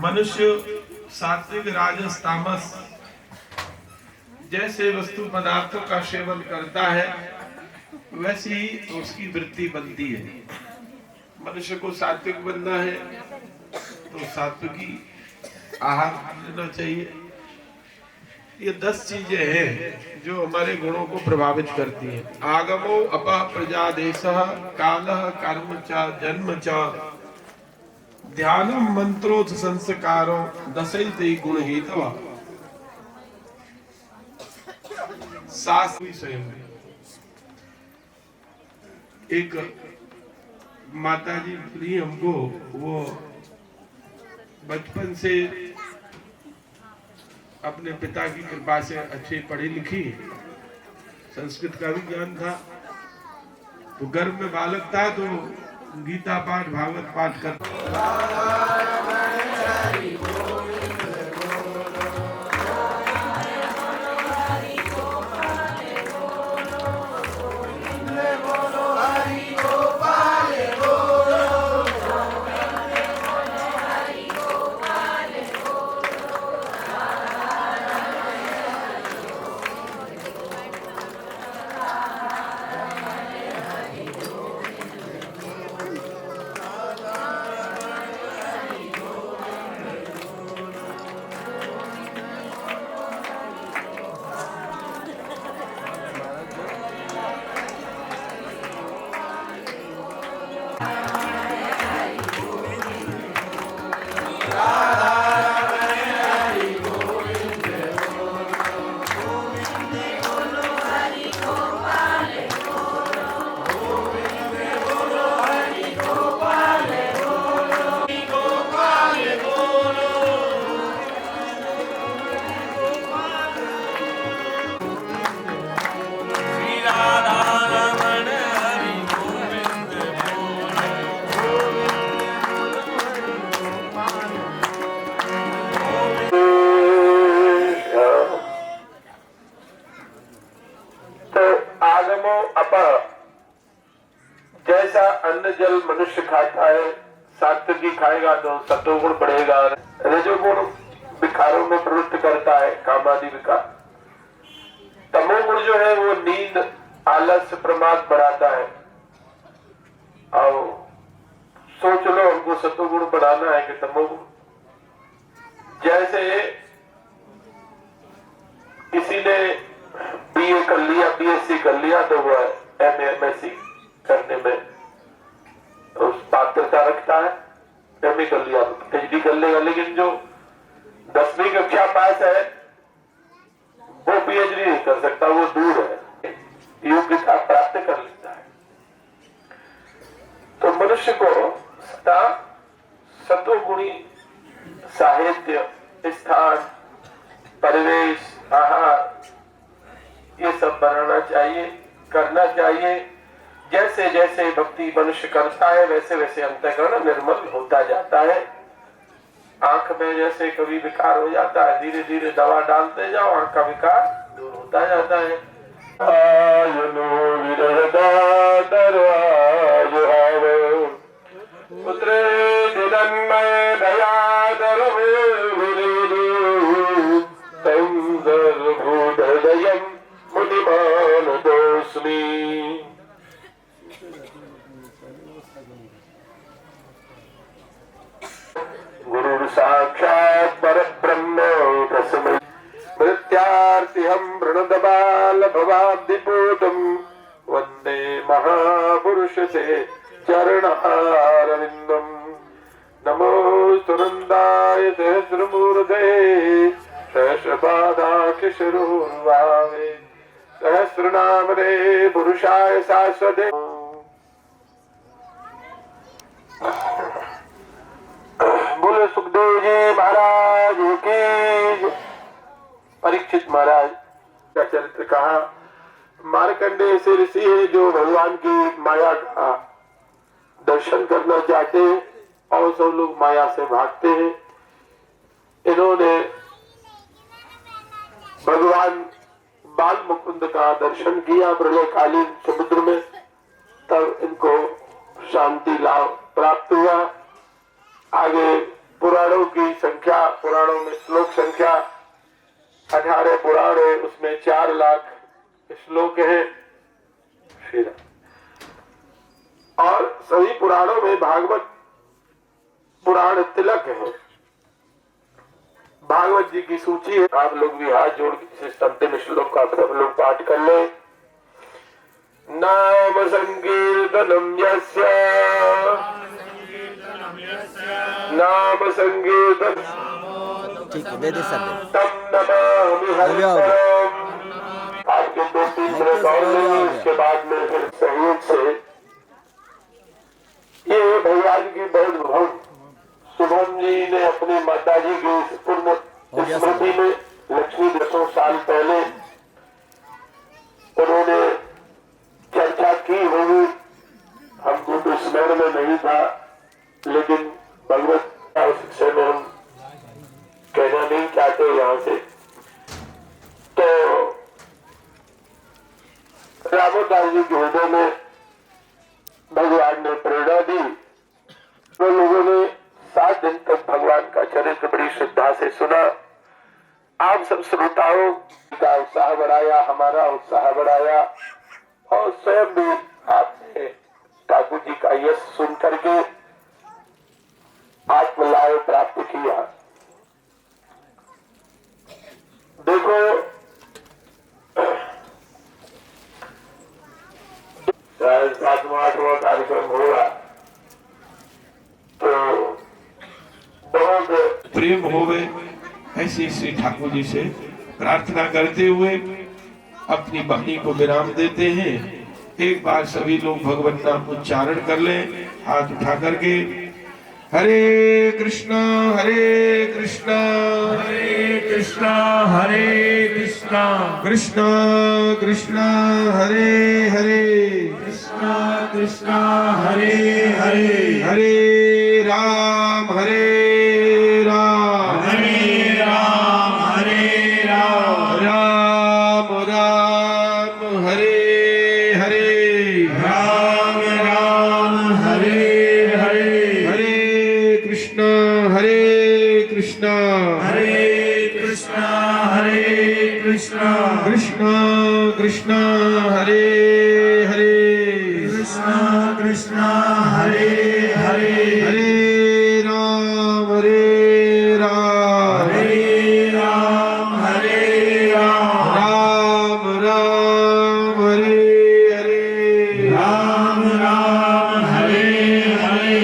मनुष्य सात्विक राजस तामस जैसे वस्तु पदार्थों का सेवन करता है वैसी ही उसकी वृत्ति बनती है। मनुष्य को सात्विक बनना है तो सात्विकी आहार लेना चाहिए। ये 10 चीजें हैं जो हमारे गुणों को प्रभावित करती हैं। आगमो अपा प्रजादेशः कालः कर्म च जन्म च ध्यानम मंत्रोथ संस्कारो दशैते गुण हेतवा। सासवी स्वयं एक माता जी प्रिय हमको वो बचपन से अपने पिता की कृपा से अच्छी पढ़ी लिखी, संस्कृत का भी ज्ञान था। तो गर्भ में बालक था तो गीता पाठ भागवत पाठ कर जैसा अन्न जल मनुष्य खाता है, सात्विकी खाएगा तो सत्वगुण बढ़ेगा। रजोगुण विकारों में प्रवृत्त करता है, कामादि विकार। तमोगुण जो है वो नींद आलस्य प्रमाद बढ़ाता है। और सोच लो हमको सत्वगुण बढ़ाना है कि तमोगुण। जैसे किसी ने बीए कर लिया, बीएससी कर लिया तो वो एमए एमएससी करने में उस पात्रता रखता है। एमए कर लिया तो पीएचडी कर लेगा, लेकिन जो 10वीं कक्षा पास है वो पीएचडी नहीं कर सकता, वो दूर है, योग्यता प्राप्त कर लेता है। तो मनुष्य को सदा सत्वगुणी साहित्य, स्थान, परिवेश, आहार ये सब बनाना चाहिए, करना चाहिए। जैसे जैसे भक्ति मनुष्य करता है वैसे वैसे अंतःकरण निर्मल होता जाता है। आंख में जैसे कभी विकार हो जाता है, धीरे धीरे दवा डालते जाओ, आंख का विकार दूर होता जाता है। गुरु साक्षात् परब्रह्म तस्मै मृत्यार्तिहं प्रणतबाल भवाब्धिपूतं वन्दे महापुरुष से चरणारविंदम नमो सुनंदाय सहस्रमूर्धे सहस्रपादाक्षिशरूर्वावे सहस्रनामने पुरुषाय शाश्वते। बोले सुखदेव जी महाराज की। परीक्षित महाराज का चरित्र कहा। मार्कंडेय से ऋषि है जो भगवान की माया का दर्शन करना चाहते हैं और सब लोग माया से भागते हैं। इन्होंने भगवान बाल मुकुंद का दर्शन किया प्रलयकालीन समुद्र में, तब इनको शांति लाभ प्राप्त हुआ। आगे पुराणों की संख्या, पुराणों में श्लोक संख्या 18 पुराण है, उसमें 4 लाख श्लोक है। और सभी पुराणों में भागवत पुराण तिलक है। भागवत जी की सूची है। आप लोग भी हाथ जोड़ के इस अंतिम श्लोक का सब लोग पाठ कर ले। नाम संकीर्तनम यस्य नाम संकीर्तन ठीक है, दे दे सर, दे। तम नमामि हरिम्। आपके 2-3 मिनट और लेंगे, उसके बाद में फिर सहयोग से ये भगवान की बहुत बहुत शुभम जी ने अपनी माता जी की पूर्ण स्मृति में लक्ष्मी 200 साल पहले उन्होंने चर्चा की होगी। हमको तो स्मरण में नहीं था, लेकिन भगवत विषय में हम कहना नहीं चाहते यहाँ से। तो रामोदास जी के हृदय में भगवान ने प्रेरणा दी। तो लोगों ने 7 दिन तक भगवान का चरित्र बड़ी श्रद्धा से सुना। आप सब श्रोताओं का उत्साह बढ़ाया, हमारा उत्साह बढ़ाया और स्वयं भी आपने ठाकुर जी का यश सुन करके आत्मलाभ प्राप्त किया। देखो, 7वां कार्यक्रम होगा तो बहुत प्रेम होवे, ऐसे श्री ठाकुर जी से प्रार्थना करते हुए अपनी वाणी को विराम देते हैं। एक बार सभी लोग भगवत नाम उच्चारण कर लें, हाथ उठा करके। हरे कृष्णा हरे कृष्णा हरे कृष्णा हरे कृष्णा कृष्णा कृष्णा हरे हरे कृष्णा कृष्णा हरे हरे हरे राम हरे राम हरे राम राम राम हरे हरे राम राम हरे हरे हरे कृष्णा हरे कृष्णा हरे कृष्णा हरे कृष्णा कृष्णा कृष्णा हरे हरे कृष्णा कृष्णा हरे हरे हरे राम हरे राम राम राम हरे हरे राम राम हरे हरे।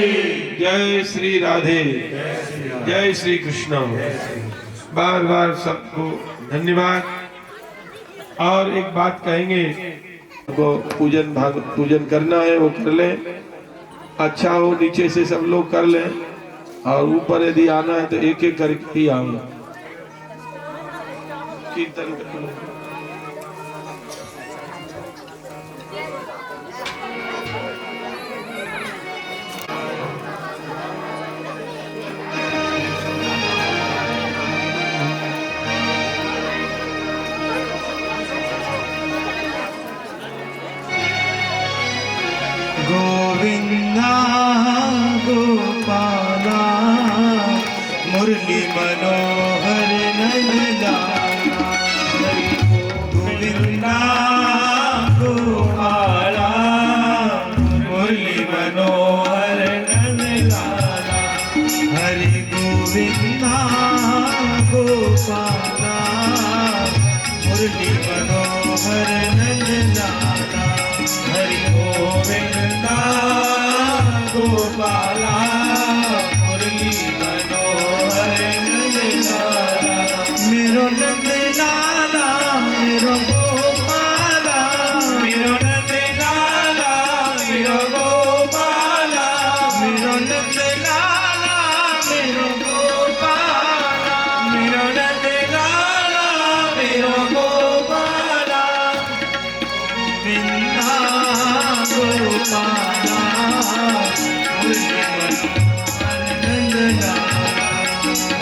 जय श्री राधे, जय श्री कृष्ण। बार बार सबको धन्यवाद। और एक बात कहेंगे, को पूजन करना है वो कर ले, अच्छा हो नीचे से सब लोग कर ले, और ऊपर यदि आना है तो एक एक करके ही आओ। कीर्तन कर लो। गोविंदा गोपाला मुरली मनोहर नंदलाला। गोविंदा गोपाला मुरली मनोहर नंदलाला। हरे गोविंदा गोपाला मुरली मनोहर नंदलाला। हरि गोविंदा गोपाला मुरली मनोहर नंदलाला मेरो नंदलाला मेरो गोपाला मेरो नंदलाला मेरो गोपाला मेरो नंदलाला मेरो गोपाला मेरो नंदलाला मेरो गोपाला बिंदा गोपाला मुरली मनोहर नंदलाला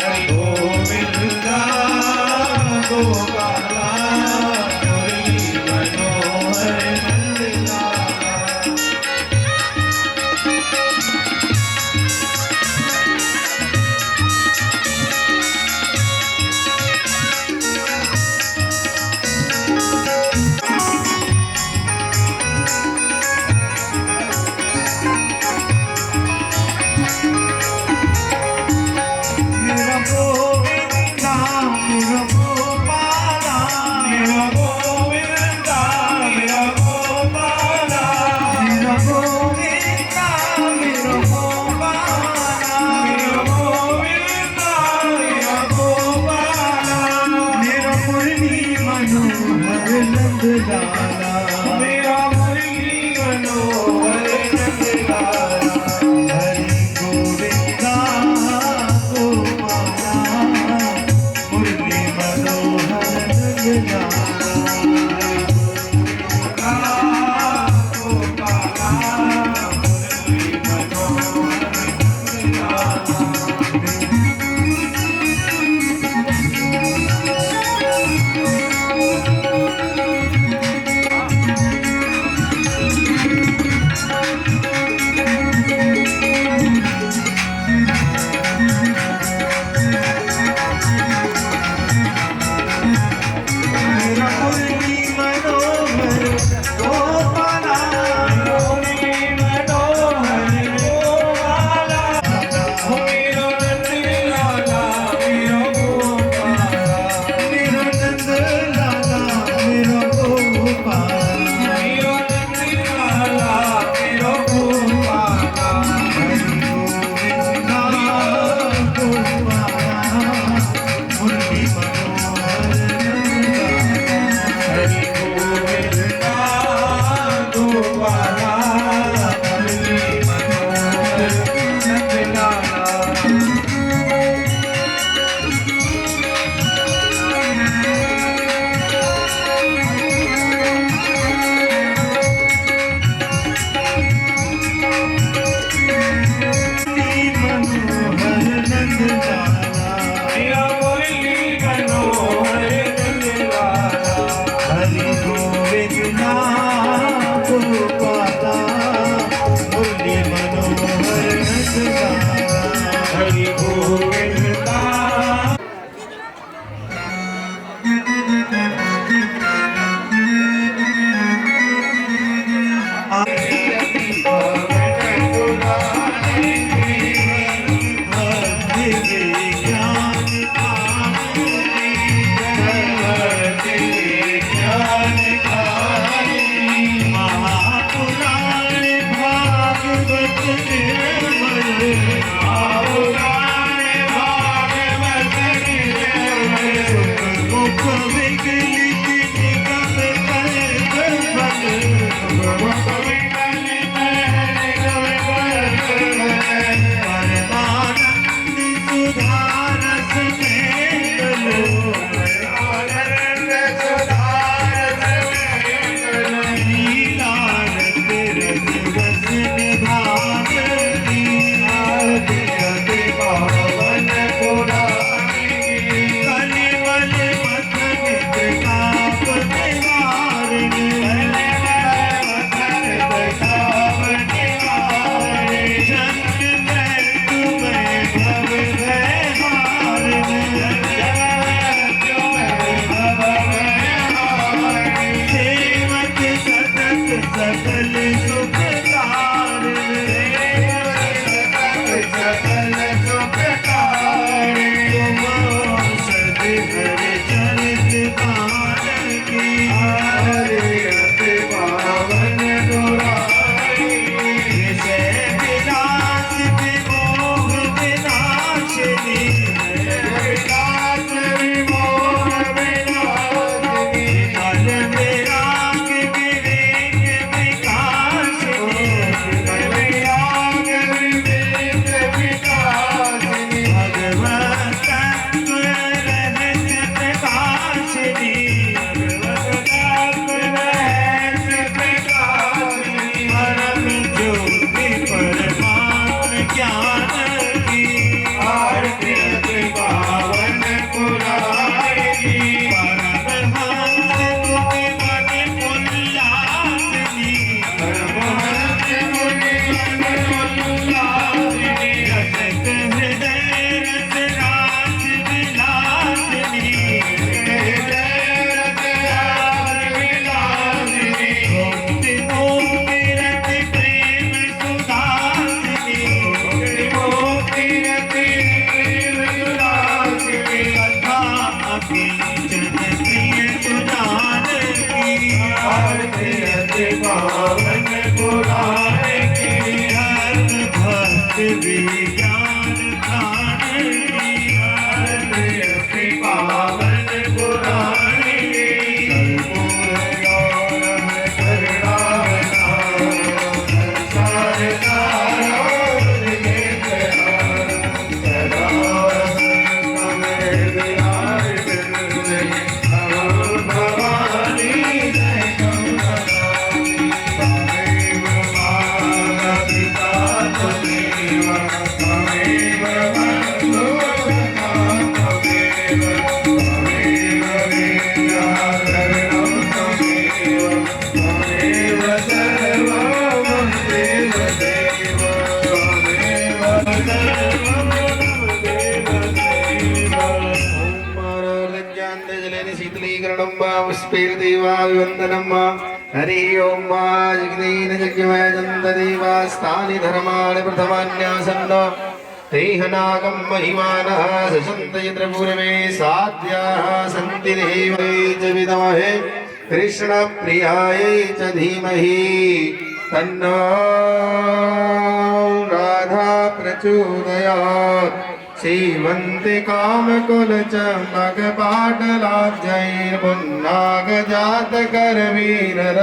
हरि गोविंदा गोपाला मुरली मनोहर नंदलाला मेरा गोविंदा मेरा गोपाला मेरा गोविंदा मेरा गोपाला मेरा गोविंदा मेरा गोपाला मेरा गोविंदा मेरा गोपाला मेरा मुरली मनोहर नंदलाला मेरा मुरली मनोहर नंदलाला हरि गोविंदा गोपाला मुरली मनोहर नंदलाला गोपाला मुरली मनोहर नंदलाला मेरा मुरली मनोहर गोपाला मुरली मनोहर गोपाला मेरो नंदलाला मेरो गोपाला मेरो नंदलाला मेरो गोपाला मेरो नंदलाला मेरो गोपाला हरि गोविंदा गोपाला मुरली मनोहर हरि गोविंदा गोपाला मुरली मनोहर नंदलाला मनोहर नंदलाला मेरा मुरली मनोहर नंदलाला हरि गोविंदा गोपाला मुरली मनोहर नंदलाला हरि गोविंदा महापुराण भागवत निर्मल की आरती अति पावन पुराण की परमहंस मुनि बने उल्लासिनी परमहंस मुनि बने उल्लासिनी रसत हृदय रस रास विलासिनी हृदय रस रास विलासिनी मुक्ति मुक्ति रति प्रेम सुधासिनी मुक्ति रति प्रेम सुधासिनी कथा अकिंचन प्रिय सुजान की आरती अति पावन पुराण की हर भक्त विज्ञान प्राण की आरती अति पावन पुराण की कर्पूर गौरव करुणावतार संसार सारों के प्यार सदा कमल विराज बिरले अरुण भवानी जय कमलानी त्वमेव माता पिता त्वमेव त्वमेव बन्धु सखा त्वमेव त्वमेव विद्याधरणं त्वमेव त्वमेव सर्वं देव देव त्वमेव सर्वं देव देव ओम शीतलीकरणं वा पुष्पैर्देवाभिवन्दनं वा हरि ओं वा जगदेन यज्ञमय दन्तदेवा स्थानि धर्माणि प्रथमान्यासन्न तेहनागं महिमानः सशन्त यत्रपूर्वे साध्याः सन्ति देवै च विद्महे कृष्णप्रियायै च धीमहि तन्नो राधा प्रचोदयात् श्रीवन्ति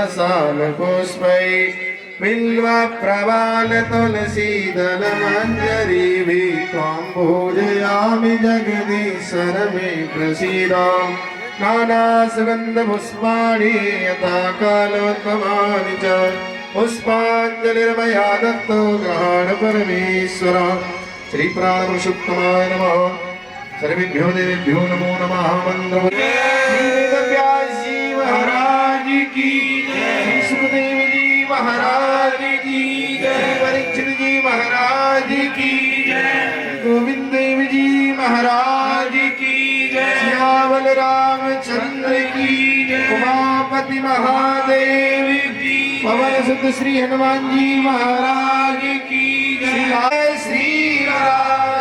कामकुलचम्पकपाटलाब्जैर्पुन्नागजातकरवीररसालपुष्पै बिल्वप्रवालतुलसीदलमञ्जरीभिः त्वां पूजयामि जगदीश्वर मे प्रसीद नानासुगन्धपुष्पाणि यथा कालोद्भवानि च पुष्पाञ्जलिर्मया दत्तो ग्रहाण परमेश्वर श्री प्राणपुरुषोत्तमाय नमः सर्वेभ्यो देवेभ्यो नमो नमः मंत्र व्यास जी महाराज की जय सुखदेव जी महाराज की जय परीक्षित जी महाराज की जय गोविंद देव जी महाराज की जय श्यामल रामचंद्र की जय उमापति महादेव की पवन सुत श्री हनुमान जी महाराज की जय श्री राम